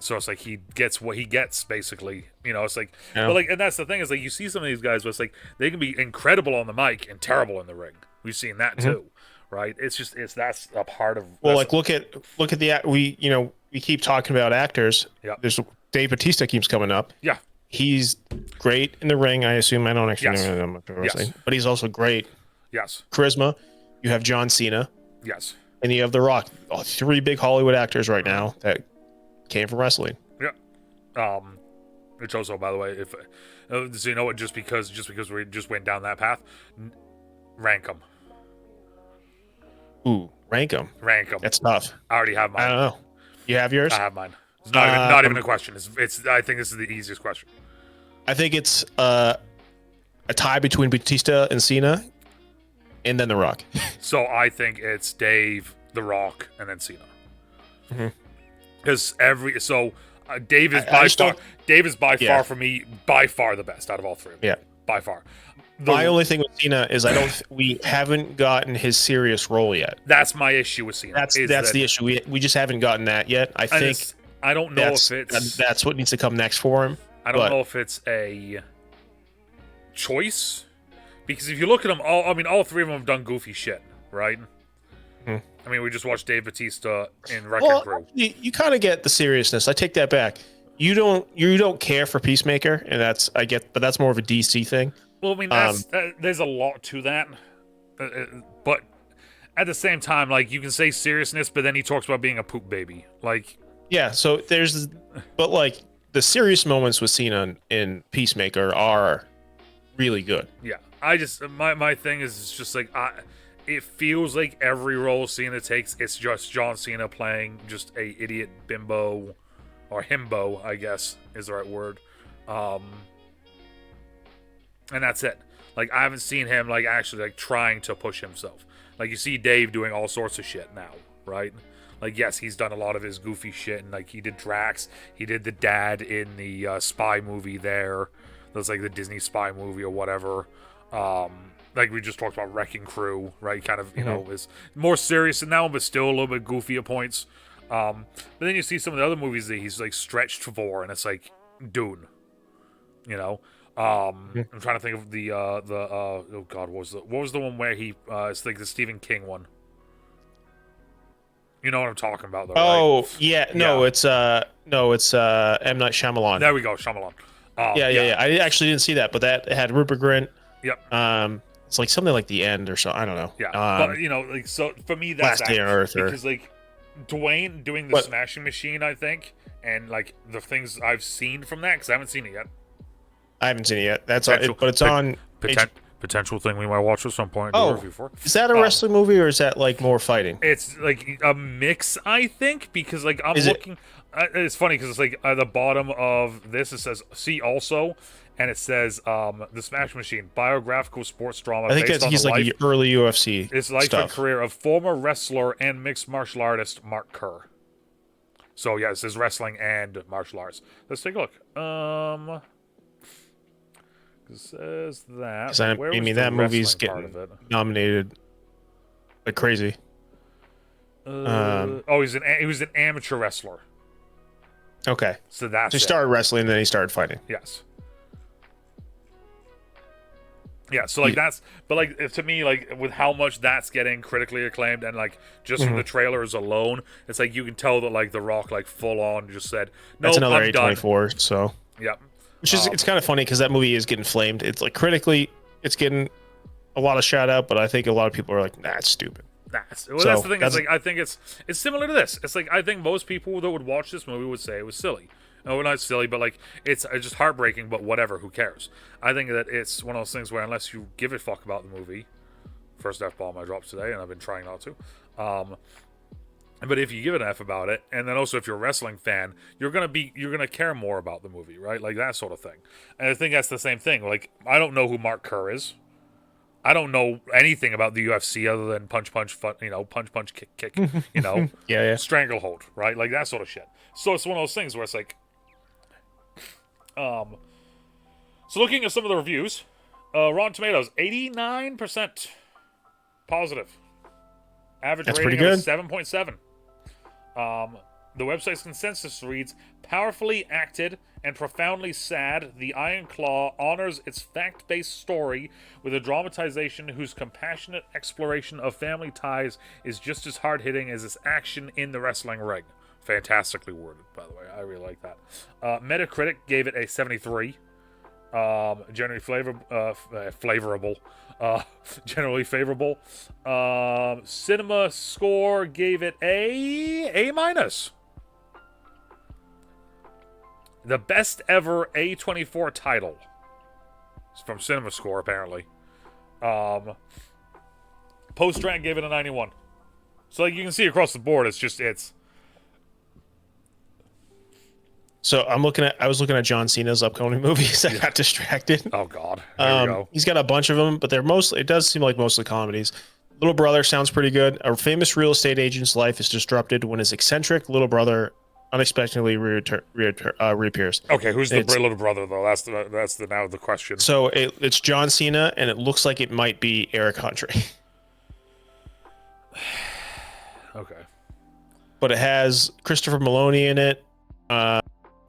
So it's like he gets what he gets, basically. You know, it's like, but like, and that's the thing is like you see some of these guys where it's like they can be incredible on the mic and terrible in the ring. We've seen that too, right? That's a part of. Well, like look at we keep talking about actors. Yeah. There's Dave Bautista keeps coming up. Yeah. He's great in the ring. I assume I don't actually know that much about wrestling, but he's also great. Yes. Charisma. You have John Cena. Yes. And you have The Rock. 3 big Hollywood actors right now that came from wrestling. Yeah. Which also, by the way, if so you know what, just because we just went down that path, rank them. Ooh, rank them. That's tough. I already have mine. I don't know. You have yours? I have mine. It's not even a question. It's. I think this is the easiest question. I think it's a tie between Bautista and Cena, and then The Rock. So I think it's Dave, The Rock, and then Cena. Mm-hmm. Because Dave is by far for me by far the best out of all 3 of them. Yeah, by far. My only thing with Cena is we haven't gotten his serious role yet. That's my issue with Cena. That's the issue. We just haven't gotten that yet. I think I don't know if that's what needs to come next for him. I don't know if it's a choice, because if you look at them all 3 of them have done goofy shit, right? Mm-hmm. I mean, we just watched Dave Bautista in Wrecking Crew. You kind of get the seriousness. I take that back. You don't care for Peacemaker, and but that's more of a DC thing. Well, I mean, there's a lot to that, but at the same time, like, you can say seriousness, but then he talks about being a poop baby. Like, Yeah, so there's, but like the serious moments with Cena in Peacemaker are really good. yeah, I just my thing is it's just like it feels like every role Cena takes, it's just John Cena playing just a idiot bimbo or himbo, I guess is the right word, and that's it. Like, I haven't seen him like actually like trying to push himself. Like, you see Dave doing all sorts of shit now, right? Like, yes, he's done a lot of his goofy shit, and like he did Drax, he did the dad in the spy movie there. That's like the Disney spy movie or whatever. Like we just talked about Wrecking Crew, right? Kind of, you know, is more serious than that one, but still a little bit goofy at points. But then you see some of the other movies that he's like stretched for, and it's like Dune, you know. I'm trying to think of the oh god, what was the one where he it's like the Stephen King one. You know what I'm talking about, though, Oh, right? yeah, no, it's M. Night Shyamalan. There we go, Shyamalan. Yeah. I actually didn't see that, but that had Rupert Grint. Yep. It's like something like The End or so. I don't know. Yeah, but you know, like, so for me, that's Last Day on Earth, because like Dwayne doing the Smashing Machine, I think, and like the things I've seen from that, because I haven't seen it yet. I haven't seen it yet. That's on, but it's on. Potential thing we might watch at some point. Oh, is that a wrestling movie or is that like more fighting? It's like a mix, I think, because like I'm looking. It's funny because it's like at the bottom of this it says "See also," and it says "The Smash Machine" biographical sports drama. I think based on he's the like life, the early UFC. It's life stuff. and career of former wrestler and mixed martial artist Mark Kerr. So yeah, it says wrestling and martial arts. Let's take a look. It says that. I mean, that movie's getting nominated like crazy. He was an amateur wrestler. Okay. So that's he started wrestling, then he started fighting. Yes. Yeah, so like that's, but like to me, like with how much that's getting critically acclaimed, and like just from the trailers alone, it's like you can tell that like The Rock like full on just said, "No, that's another I'm done." A24. So yeah, which is it's kind of funny because that movie is getting flamed. It's like critically, it's getting a lot of shout out, but I think a lot of people are like, "Nah, it's stupid." That's the thing. It's like I think it's similar to this. It's like I think most people that would watch this movie would say it was silly. No, not silly, but like it's just heartbreaking. But whatever, who cares? I think that it's one of those things where unless you give a fuck about the movie, first F-bomb I dropped today, and I've been trying not to. But if you give an F about it, and then also if you're a wrestling fan, you're gonna care more about the movie, right? Like that sort of thing. And I think that's the same thing. Like I don't know who Mark Kerr is. I don't know anything about the UFC other than punch, kick, you know, yeah, stranglehold, right? Like that sort of shit. So it's one of those things where it's like, so looking at some of the reviews, Rotten Tomatoes, 89% positive. Average That's rating pretty of good. 7.7. The website's consensus reads, powerfully acted and profoundly sad, The Iron Claw honors its fact-based story with a dramatization whose compassionate exploration of family ties is just as hard-hitting as its action in the wrestling ring. Fantastically worded, by the way. I really like that. Metacritic gave it a 73. Generally favorable. Generally favorable. Cinema Score gave it A minus. The best ever A24 title. It's from Cinema Score, apparently. Post-Rant gave it a 91. So like you can see across the board, it's. So I was looking at John Cena's upcoming movies. I got distracted. Oh God. There we go. He's got a bunch of them, but it does seem like mostly comedies. Little Brother sounds pretty good. A famous real estate agent's life is disrupted when his eccentric little brother unexpectedly reappears. Okay, who's the little brother though? That's now the question. So it's John Cena, and it looks like it might be Eric Andre. Okay. But it has Christopher Maloney in it.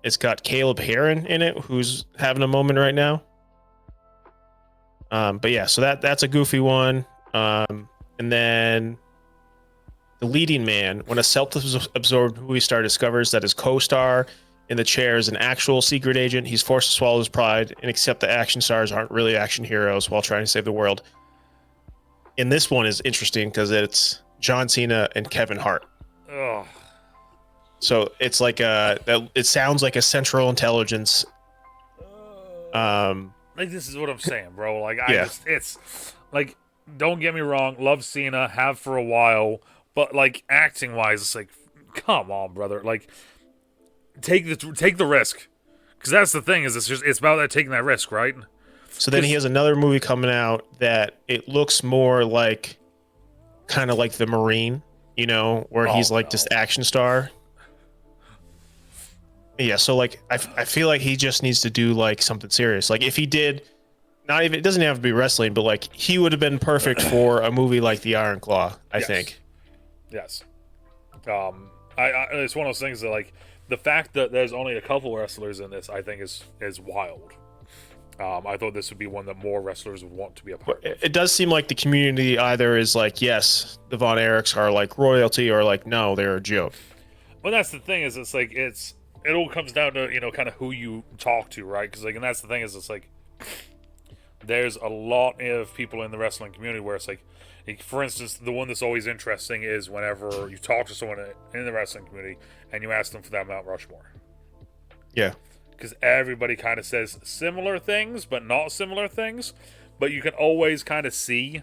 It's got Caleb Heron in it, who's having a moment right now. But yeah, so that's a goofy one. And then The Leading Man, when a self-absorbed movie star discovers that his co-star in the chair is an actual secret agent, he's forced to swallow his pride and accept that action stars aren't really action heroes while trying to save the world. in this one is interesting because it's John Cena and Kevin Hart. Ugh. So it's like it sounds like a Central Intelligence. Like, this is what I'm saying, bro. Like, Yeah. it's like, don't get me wrong, love Cena, have for a while, but like acting wise, it's like, come on, brother. Like, take the risk, because that's the thing, is it's about that taking that risk, right? So then he has another movie coming out that it looks more like, kind of like The Marine, you know, where he's like this action star. Yeah, so like I feel like he just needs to do like something serious. Like if he did, not even, it doesn't have to be wrestling, but like he would have been perfect for a movie like The Iron Claw, I think. Yes. It's one of those things that, like, the fact that there's only a couple wrestlers in this, I think is wild. I thought this would be one that more wrestlers would want to be a part of. It does seem like the community either is like, yes, the Von Erichs are like royalty, or like, no, they're a joke. Well, that's the thing, is it's like, it all comes down to, you know, kind of who you talk to, right? Because, like, and that's the thing, is it's like, there's a lot of people in the wrestling community where it's like, for instance, the one that's always interesting is whenever you talk to someone in the wrestling community and you ask them for that Mount Rushmore. Yeah. Because everybody kind of says similar things, but not similar things. But you can always kind of see,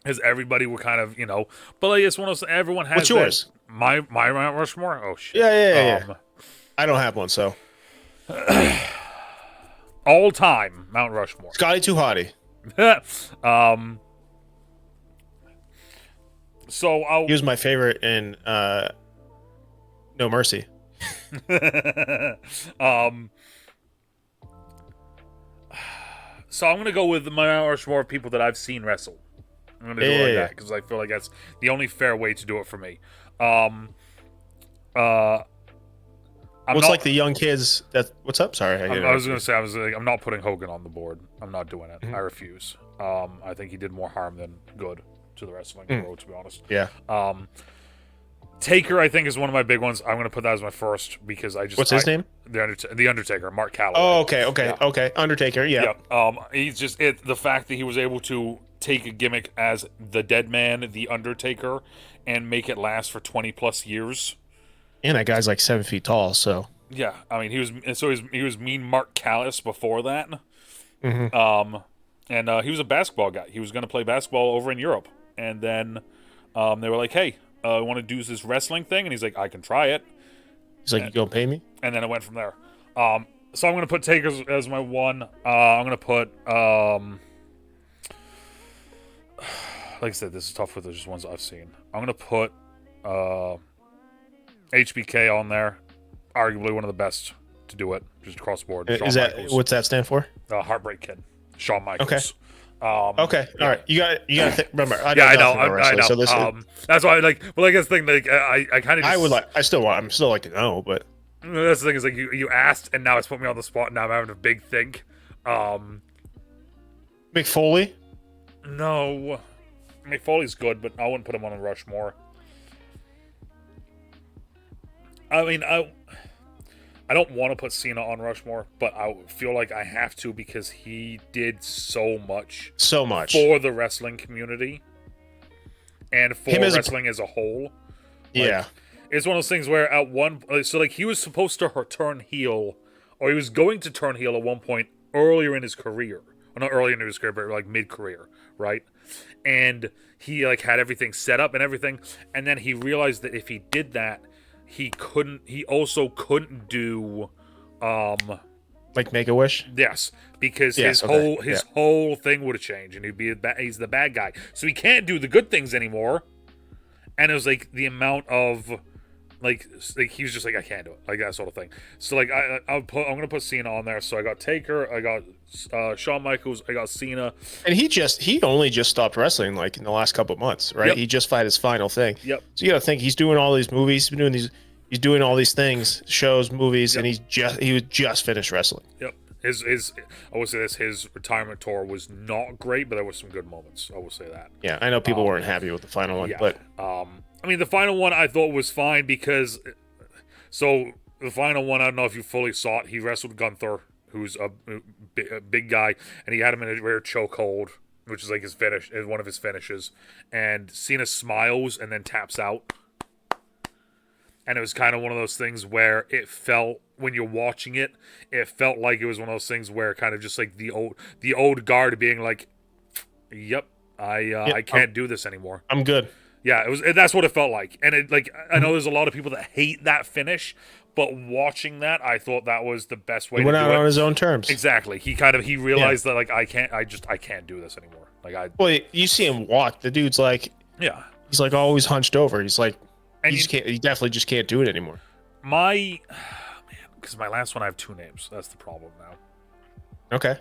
as everybody will kind of, you know. But like, it's one of those, everyone has. What's yours? My Mount Rushmore? Oh, shit. Yeah. I don't have one, so. All time Mount Rushmore. Scotty Too Hottie. So he was my favorite in No Mercy. So I'm gonna go with my Mount Rushmore of people that I've seen wrestle. I'm gonna do it like that because I feel like that's the only fair way to do it for me. What's like the young kids? What's up? Sorry, I was gonna say I'm not putting Hogan on the board. I'm not doing it. I refuse. I think he did more harm than good to the wrestling world, to be honest. Yeah. Taker, I think, is one of my big ones. I'm gonna put that as my first because I just. What's his name? The Undertaker, Mark Calloway. Oh, okay. Undertaker, yeah. He's just the fact that he was able to take a gimmick as the Dead Man, the Undertaker, and make it last for 20+ years. And that guy's like 7 feet tall, so. Yeah, I mean, he was Mean Mark Callis before that. Mm-hmm. And he was a basketball guy. He was going to play basketball over in Europe, and then they were like, "Hey, I want to do this wrestling thing," and he's like, "I can try it." He's like, "You gonna pay me?" And then it went from there. So I'm going to put Taker as my one. I'm going to put, like I said, this is tough with the just ones I've seen. I'm going to put HBK on there. Arguably one of the best to do it, just across the board. What's that stand for? Heartbreak Kid, Shawn Michaels. Okay. All right. You got to remember. I know. So that's why, like, well, I guess the thing, like, I kind of. I'm still like to know, but that's the thing is, like, you asked, and now it's put me on the spot. And now I'm having a big think. Mick Foley. No, Mick Foley's good, but I wouldn't put him on a Rushmore. I mean, I don't want to put Cena on Rushmore, but I feel like I have to because he did so much for the wrestling community and for wrestling as a whole. Yeah. It's one of those things where he was supposed to turn heel, or he was going to turn heel at one point earlier in his career. Well, not earlier in his career, but like mid-career, right? And he like had everything set up and everything, and then he realized that if he did that, he also couldn't do like Make-A-Wish. Yes, because his whole thing would have changed, and he's the bad guy, so he can't do the good things anymore. And it was like the amount of like he was just like, I can't do it, like that sort of thing. So like I'm gonna put Cena on there. So I got Taker, I got Shawn Michaels, I got Cena, and he only just stopped wrestling like in the last couple of months, right? Yep. He just fight his final thing. Yep. So you got to think he's doing all these movies, he's doing all these things, shows, movies, and he was just finished wrestling. Yep. I will say this: his retirement tour was not great, but there were some good moments. I will say that. Yeah, I know people weren't happy with the final one, but I mean, the final one I thought was fine because, so the final one, I don't know if you fully saw it. He wrestled Gunther, who's a big guy, and he had him in a rare chokehold which is like his finish, is one of his finishes. And Cena smiles and then taps out. And it was kind of one of those things where it felt, when you're watching it, it felt like it was one of those things where kind of just like the old guard being like, "Yep, I can't do this anymore. I'm good." Yeah, that's what it felt like. And it like I know there's a lot of people that hate that finish, but watching that, I thought that was the best way He to went do out it. on his own terms. Exactly. He realized that like I can't do this anymore. Well, you see him walk. The dude's like, yeah. he's like always hunched over. He's like, And he definitely just can't do it anymore. Because my last one I have two names. That's the problem now. Okay.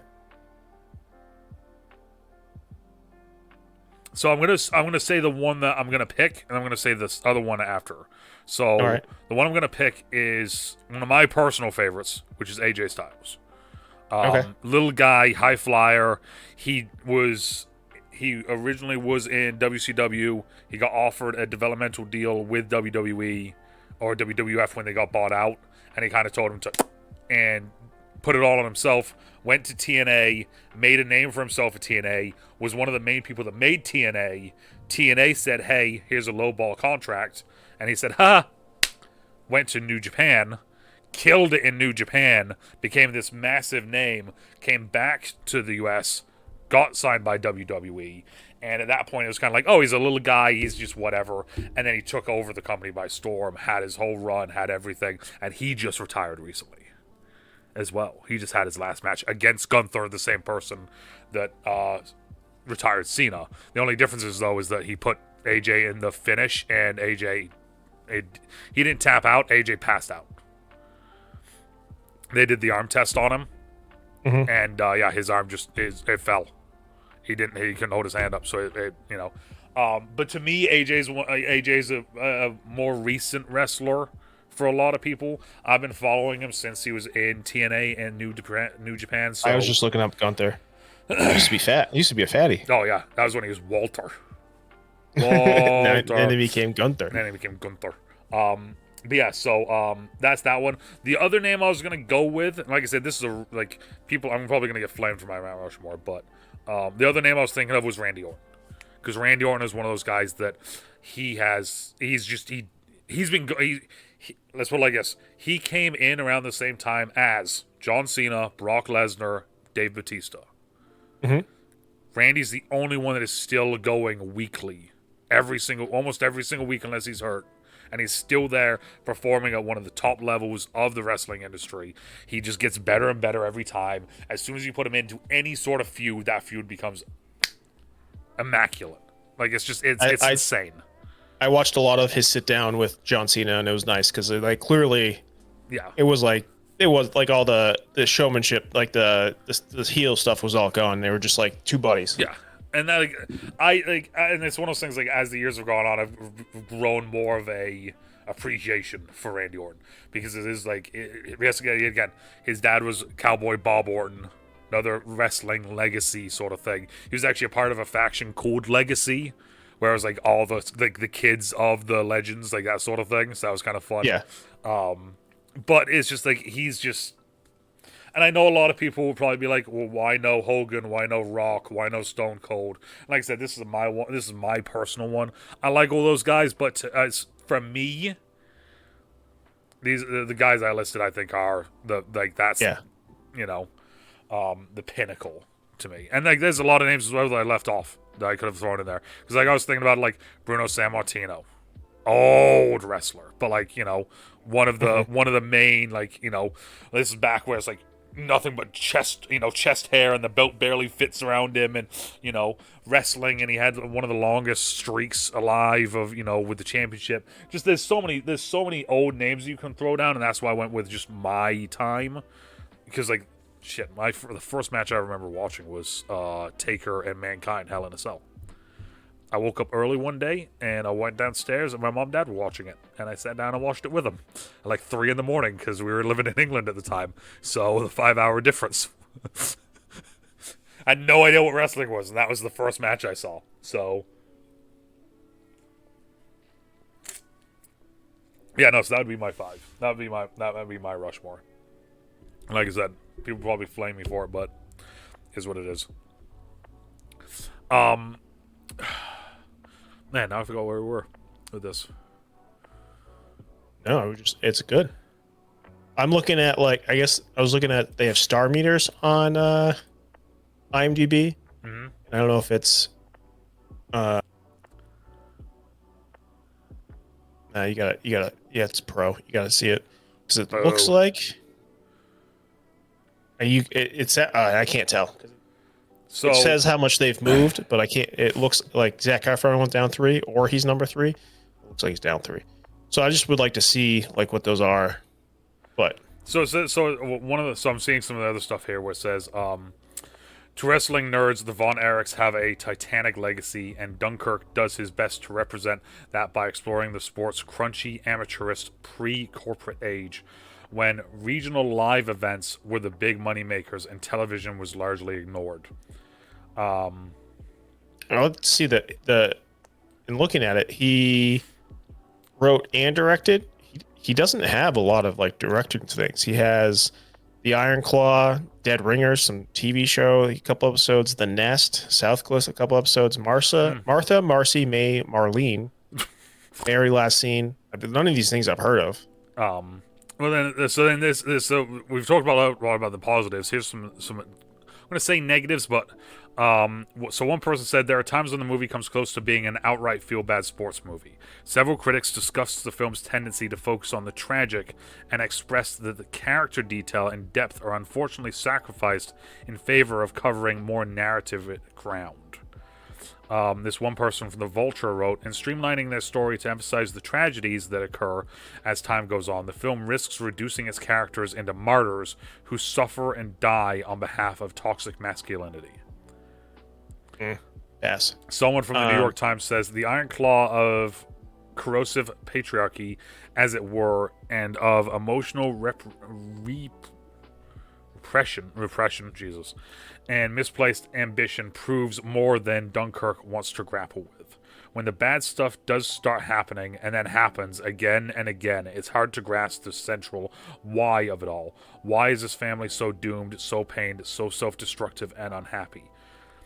So I'm gonna say the one that I'm gonna pick, and I'm gonna say this other one after. So the one I'm gonna pick is one of my personal favorites, which is AJ Styles. Little guy, high flyer. He originally was in WCW. He got offered a developmental deal with WWE or WWF when they got bought out, and he kind of told him to and put it all on himself. Went to TNA, made a name for himself at TNA, was one of the main people that made TNA. TNA said, "Hey, here's a lowball contract," and he said, "Ha!" Went to New Japan, killed it in New Japan, became this massive name, came back to the US, got signed by WWE, and at that point it was kind of like, oh, he's a little guy, he's just whatever, and then he took over the company by storm, had his whole run, had everything, and he just retired recently as well. He just had his last match against Gunther, the same person that retired Cena. The only difference is, though, is that he put AJ in the finish, and AJ, he didn't tap out, AJ passed out. They did the arm test on him, and his arm just it fell. He couldn't hold his hand up, so it but to me, AJ's a more recent wrestler for a lot of people. I've been following him since he was in TNA and New Japan. So I was just looking up Gunther. He used to be fat. He used to be a fatty. Oh yeah, that was when he was Walter. Then he became Gunther. But yeah, so that's that one. The other name I was gonna go with, like I said, this is I'm probably gonna get flamed for my Mount Rushmore, but the other name I was thinking of was Randy Orton, because Randy Orton is one of those guys that let's put it like this: he came in around the same time as John Cena, Brock Lesnar, Dave Bautista. Randy's the only one that is still going weekly, almost every single week unless he's hurt. And he's still there performing at one of the top levels of the wrestling industry. He just gets better and better every time. As soon as you put him into any sort of feud, that feud becomes immaculate. Like, it's insane. I watched a lot of his sit down with John Cena, and it was nice because clearly, it was like all the showmanship, like the heel stuff was all gone. They were just like two buddies. Yeah. And that, and it's one of those things, like, as the years have gone on, I've grown more of a appreciation for Randy Orton, because it is like, again, his dad was Cowboy Bob Orton, another wrestling legacy sort of thing. He was actually a part of a faction called Legacy, where it was like all the kids of the legends, like that sort of thing. So that was kind of fun. Yeah. But it's just like, he's just. And I know a lot of people will probably be like, well, why no Hogan? Why no Rock? Why no Stone Cold? Like I said, this is my one. This is my personal one. I like all those guys, but from me, the guys I listed, I think are the pinnacle to me. And like, there's a lot of names as well that I left off that I could have thrown in there, because like I was thinking about like Bruno Sammartino, old wrestler, but like, one of the main, like, this is back where it's like nothing but chest hair, and the belt barely fits around him, and wrestling, and he had one of the longest streaks alive of with the championship. Just there's so many old names you can throw down, and that's why I went with just my time, because like shit, the first match I remember watching was Taker and Mankind, Hell in a Cell. I woke up early one day, and I went downstairs, and my mom and dad were watching it. And I sat down and watched it with them at like 3 a.m, because we were living in England at the time. So the 5-hour difference. I had no idea what wrestling was, and that was the first match I saw. So, yeah, no, so that would be my 5. That would be my Rushmore. And like I said, people probably flame me for it, but it is what it is. Um, man, now I forgot where we were with this. No, it's good. I'm looking at I guess I was looking at they have star meters on IMDb. Mm-hmm. I don't know if it's you gotta yeah, it's pro. You gotta see it because it looks like it's I can't tell. So it says how much they've moved, but I can't. It looks like Zac Efron went down 3, or he's number 3. It looks like he's down 3. So I just would like to see what those are. But so I'm seeing some of the other stuff here where it says to wrestling nerds, the Von Erichs have a titanic legacy, and Dunkirk does his best to represent that by exploring the sport's crunchy, amateurist, pre-corporate age, when regional live events were the big money makers and television was largely ignored. let's see in looking at it, he wrote and directed. He doesn't have a lot of directing things. He has The Iron Claw, Dead Ringers, some TV show, a couple episodes, The Nest, South Cliff, a couple episodes, Martha, Marcy, May, Marlene, Mary Last Scene. None of these things I've heard of. Well, so we've talked a lot about the positives. Here's some I'm going to say negatives, but so one person said there are times when the movie comes close to being an outright feel-bad sports movie. Several critics discussed the film's tendency to focus on the tragic and expressed that the character detail and depth are unfortunately sacrificed in favor of covering more narrative ground. This one person from The Vulture wrote, in streamlining their story to emphasize the tragedies that occur as time goes on, the film risks reducing its characters into martyrs who suffer and die on behalf of toxic masculinity. Yes. Someone from the New York Times says, the iron claw of corrosive patriarchy, as it were, and of emotional repression, Jesus, and misplaced ambition proves more than Dunkirk wants to grapple with. When the bad stuff does start happening, and then happens again and again, it's hard to grasp the central why of it all. Why is this family so doomed, so pained, so self-destructive and unhappy?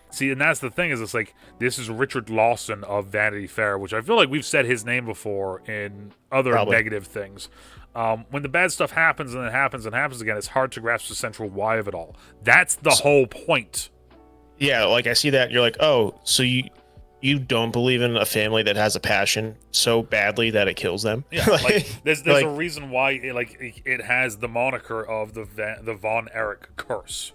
See, and that's the thing, is it's this is Richard Lawson of Vanity Fair, which I feel like we've said his name before in other negative things. When the bad stuff happens and then happens and happens again, it's hard to grasp the central why of it all. That's the whole point. Yeah, I see that. You're oh, so you don't believe in a family that has a passion so badly that it kills them? Yeah, there's a reason why it has the moniker of the Von Erich curse.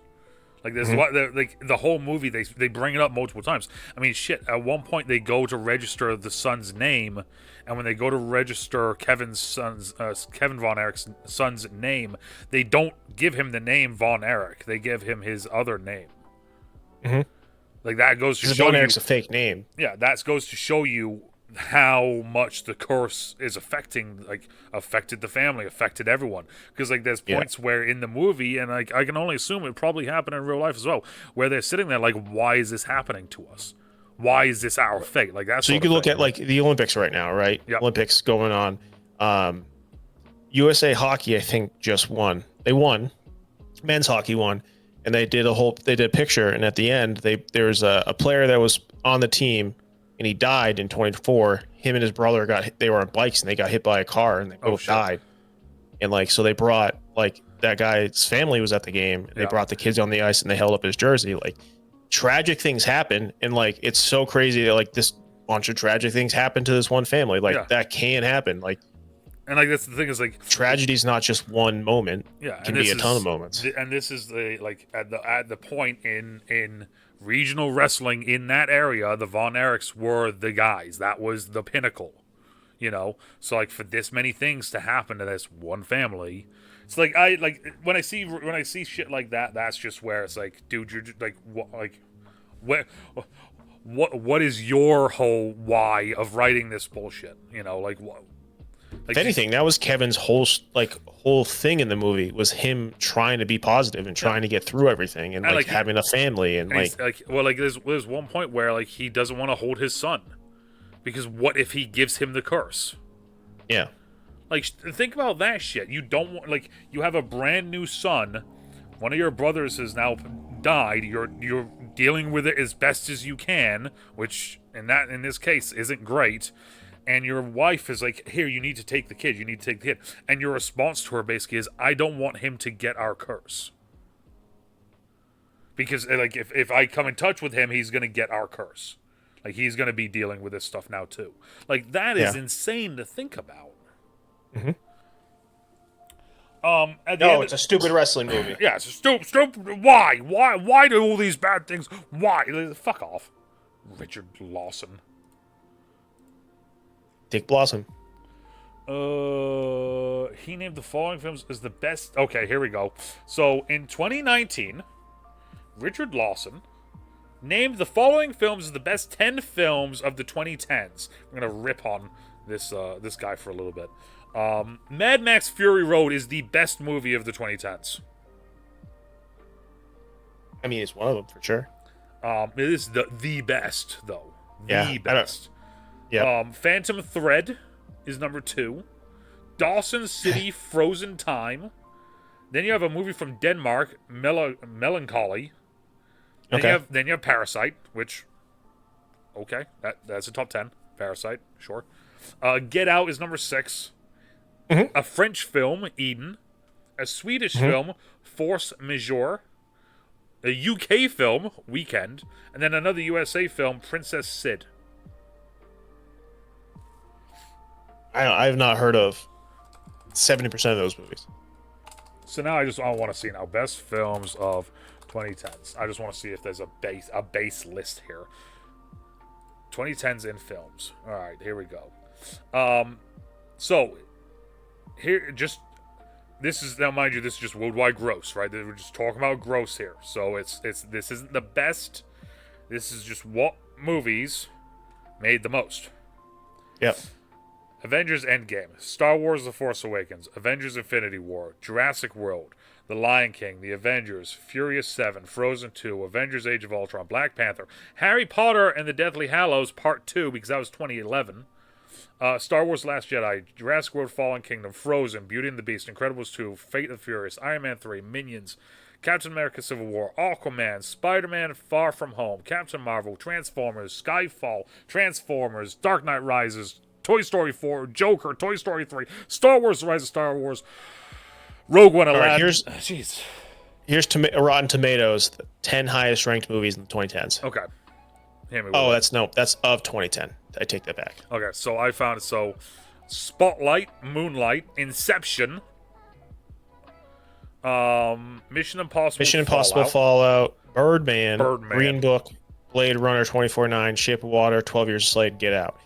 This what the whole movie they bring it up multiple times. I mean, shit. At one point, they go to register the son's name, and when they go to register Kevin Von Erich's son's name, they don't give him the name Von Erich. They give him his other name. Mm-hmm. That goes to show Von Erich's a fake name. Yeah, that goes to show you how much the curse is affected the family, affected everyone. Because there's points where in the movie, and I can only assume it probably happened in real life as well, where they're sitting there why is this happening to us? Why is this our fate? That. So you could look at the Olympics right now, right? Yep. Olympics going on. USA Hockey, I think, just won. They won. Men's hockey won, and they did a picture, and at the end, there's a player that was on the team, and he died in 24. Him and his brother they were on bikes and they got hit by a car and they both died. And so they brought that guy's family was at the game. And they brought the kids on the ice and they held up his jersey. Tragic things happen, and it's so crazy that this bunch of tragic things happen to this one family. That can happen. And that's the thing is tragedy's not just one moment. Yeah, it can be a ton of moments. And this is at the point in regional wrestling in that area, the Von Erichs were the guys. That was the pinnacle, So for this many things to happen to this one family, it's when I see shit like that, that's just where it's dude, you're what is your whole why of writing this bullshit? What? If anything, that was Kevin's whole thing in the movie was him trying to be positive and trying to get through everything and having a family and there's one point where he doesn't want to hold his son because what if he gives him the curse? Yeah. Think about that shit. You don't want you have a brand new son. One of your brothers has now died. You're dealing with it as best as you can, which in this case isn't great. And your wife is like, here, you need to take the kid. You need to take the kid. And your response to her basically is, I don't want him to get our curse. Because, like, if I come in touch with him, he's going to get our curse. Like, he's going to be dealing with this stuff now, too. Like, that is insane to think about. Mm-hmm. It's a stupid wrestling movie. Yeah, it's a stupid. Why? Why do all these bad things? Why? Fuck off. Richard Lawson. Dick Blossom. He named the following films as the best. Okay, here we go. So in 2019, Richard Lawson named the following films as the best 10 films of the 2010s. I'm gonna rip on this guy for a little bit. Mad Max Fury Road is the best movie of the 2010s. I mean, it's one of them for sure. It is the best though. The best. Yeah. Phantom Thread is number 2. Dawson City Frozen Time. Then you have a movie from Denmark, Melancholy. Then you have Parasite, which okay, that's a top 10. Parasite, sure. Get Out is number 6. Mm-hmm. A French film, Eden. A Swedish film, Force Majeure. A UK film, Weekend. And then another USA film, Princess Sid. I have not heard of 70% of those movies. So now I want to see now best films of 2010s. I just want to see if there's a base list here. 2010s in films. All right, here we go. So here this is now, mind you, this is just worldwide gross, right? We're just talking about gross here. So this isn't the best. This is just what movies made the most. Yep. Avengers Endgame, Star Wars The Force Awakens, Avengers Infinity War, Jurassic World, The Lion King, The Avengers, Furious 7, Frozen 2, Avengers Age of Ultron, Black Panther, Harry Potter and the Deathly Hallows Part 2, because that was 2011, Star Wars Last Jedi, Jurassic World Fallen Kingdom, Frozen, Beauty and the Beast, Incredibles 2, Fate of the Furious, Iron Man 3, Minions, Captain America Civil War, Aquaman, Spider-Man Far From Home, Captain Marvel, Transformers, Skyfall, Transformers, Dark Knight Rises, Toy Story 4, Joker, Toy Story 3, Star Wars, The Rise of Star Wars, Rogue One, Aladdin. Right, here's Rotten Tomatoes, the 10 highest ranked movies in the 2010s. Okay. That's of 2010. I take that back. Okay, so I found it. So, Spotlight, Moonlight, Inception, Mission Impossible, Fallout, Birdman, Green Book, Blade Runner 24/9, Shape of Water, 12 Years a Slave, Get Out.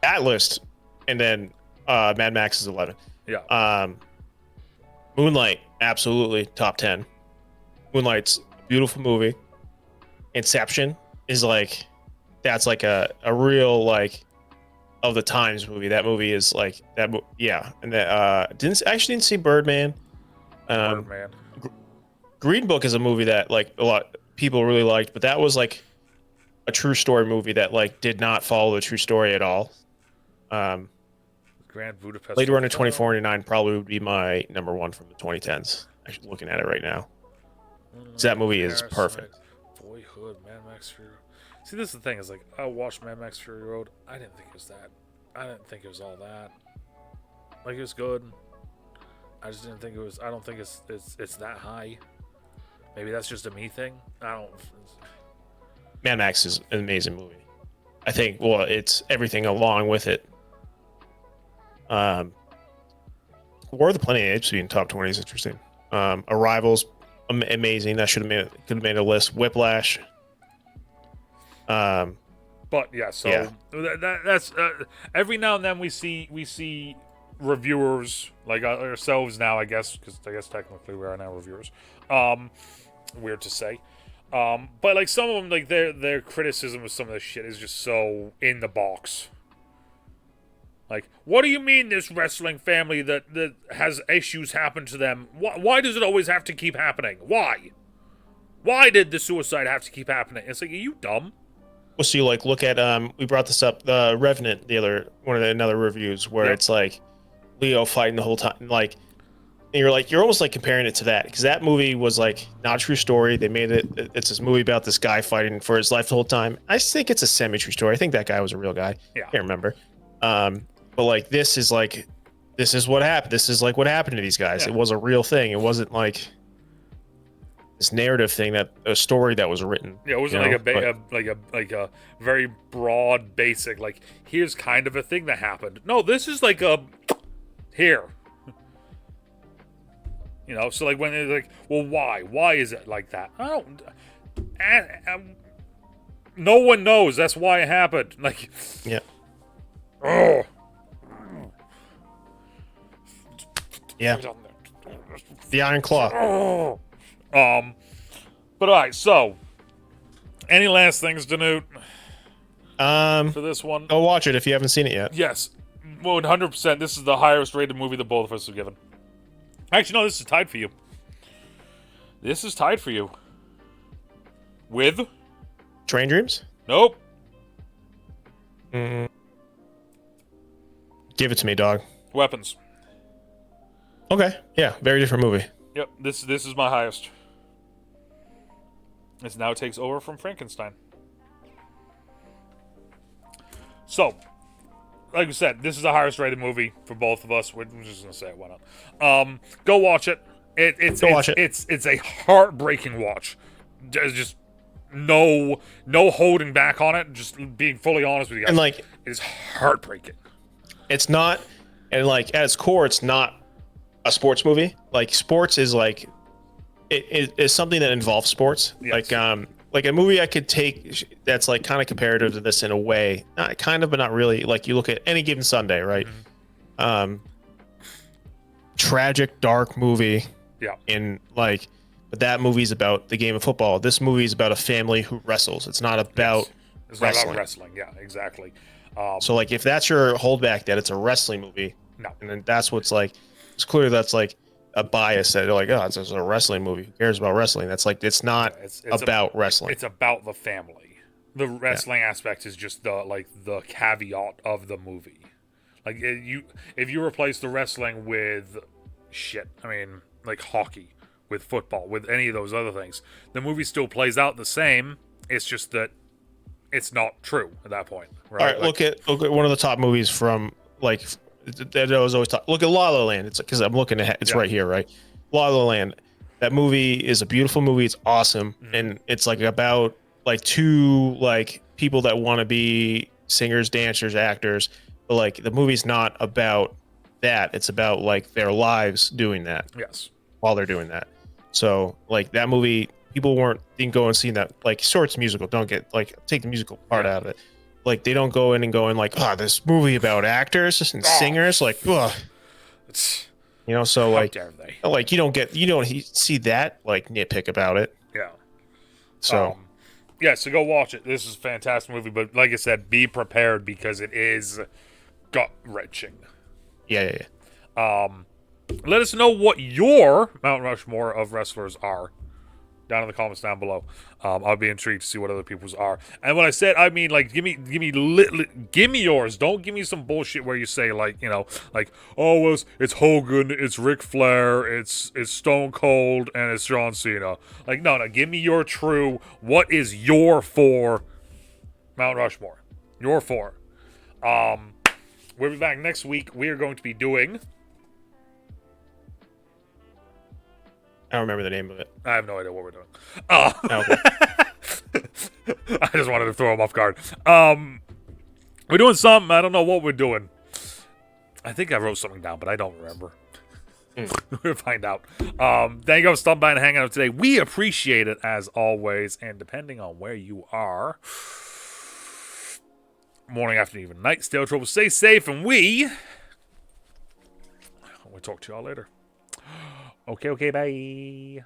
That list, and then Mad Max is 11. Yeah. Moonlight, absolutely top 10. Moonlight's a beautiful movie. Inception is like, that's like a real like of the times movie. That movie is like that. Yeah, and that didn't see Birdman. Birdman. Green Book is a movie that like a lot of people really liked, but that was like a true story movie that like did not follow the true story at all. Grand Budapest. Blade Runner 2049 probably would be my number one from the 2010s. Actually, looking at it right now, so that movie is perfect. Boyhood, Mad Max Fury. See, this is the thing. Is like I watched Mad Max Fury Road. I didn't think it was that. I didn't think it was all that. Like, it was good. I just didn't think it was. I don't think it's that high. Maybe that's just a me thing. I don't. Mad Max is an amazing movie. I think. Well, it's everything along with it. War of the Planet of the Apes being top 20 is interesting. Arrival's amazing. That could have made a list. Whiplash. But yeah, so yeah. That's every now and then we see reviewers like ourselves now, I guess, because I guess technically we are now reviewers. Weird to say. But like some of them, like their criticism of some of this shit is just so in the box. Like, what do you mean this wrestling family that has issues happen to them? Why does it always have to keep happening? Why? Why did the suicide have to keep happening? It's like, are you dumb? Well, so you like look at we brought this up, the Revenant, another reviews where it's like Leo fighting the whole time. Like And you're almost like comparing it to that because that movie was like not a true story. They made it. It's this movie about this guy fighting for his life the whole time. I think it's a semi-true story. I think that guy was a real guy. Yeah. Can't remember. But like this is what happened. This is like what happened to these guys. Yeah. It was a real thing. It wasn't like this narrative thing a story that was written. Yeah, it wasn't like a very broad, basic. Like here's kind of a thing that happened. No, this is like a here. You know, so like when they're like, well, why? Why is it like that? I don't. No one knows. That's why it happened. Like, yeah. Oh. Yeah. The Iron Claw. Oh. But all right. So, any last things, DeNutte? For this one, go watch it if you haven't seen it yet. Yes, 100%. This is the highest rated movie that both of us have given. Actually, no, this is tied for you. This is tied for you. With? Train Dreams? Nope. Give it to me, dog. Weapons. Okay. Yeah, very different movie. Yep, this is my highest. This now takes over from Frankenstein. So, like I said, this is the highest rated movie for both of us. We're just gonna say it. Why not? Go watch it. It's a heartbreaking watch. Just no holding back on it. Just being fully honest with you guys. And like, it's heartbreaking. It's not, and like at its core, it's not a sports movie. Like sports is like it is something that involves sports. Yes. Like a movie I could take that's like kind of comparative to this in a way, not kind of, but not really. Like you look at Any Given Sunday, right? Mm-hmm. Tragic, dark movie. Yeah. But that movie's about the game of football. This movie is about a family who wrestles. It's not about It's wrestling. not about wrestling. Yeah, exactly. So like if that's your holdback that it's a wrestling movie, No. and then that's what's like, it's clear that's like a bias that they're like, oh, it's a wrestling movie. Who cares about wrestling? That's like, it's not about wrestling. It's about the family. The wrestling aspect is just the caveat of the movie. Like if you replace the wrestling with like hockey, with football, with any of those other things, the movie still plays out the same. It's just that it's not true at that point. Right? All right, look at one of the top movies from like that I was always talking. Look at La La Land. It's because I'm looking at it's right here, right? La La Land. That movie is a beautiful movie. It's awesome, and it's like about like two like people that want to be singers, dancers, actors. But like the movie's not about that. It's about like their lives doing that. Yes. While they're doing that. So like that movie, people didn't go and see that. Like sure, it's musical. Don't get like take the musical part out of it. Like they don't go in and going like, oh, this movie about actors and singers, like, ugh. You know, so like, you don't see that like nitpick about it. Yeah. So, so go watch it. This is a fantastic movie, but like I said, be prepared because it is gut wrenching. Yeah. Let us know what your Mount Rushmore of wrestlers are down in the comments down below. I'll be intrigued to see what other people's are. And when I said, I mean, like, give me yours. Don't give me some bullshit where you say, like, you know, like, oh, well, it's Hogan, it's Ric Flair, it's Stone Cold, and it's John Cena. Like, no, give me your true. What is your for Mount Rushmore? Your for. We'll be back next week. We are going to be doing. I don't remember the name of it. I have no idea what we're doing. Okay. I just wanted to throw him off guard. We're doing something. I don't know what we're doing. I think I wrote something down, but I don't remember. We'll find out. Thank you for stopping by and hanging out today. We appreciate it as always. And depending on where you are, morning, afternoon, even night, stay out of trouble, stay safe, and we'll talk to y'all later. Okay, bye.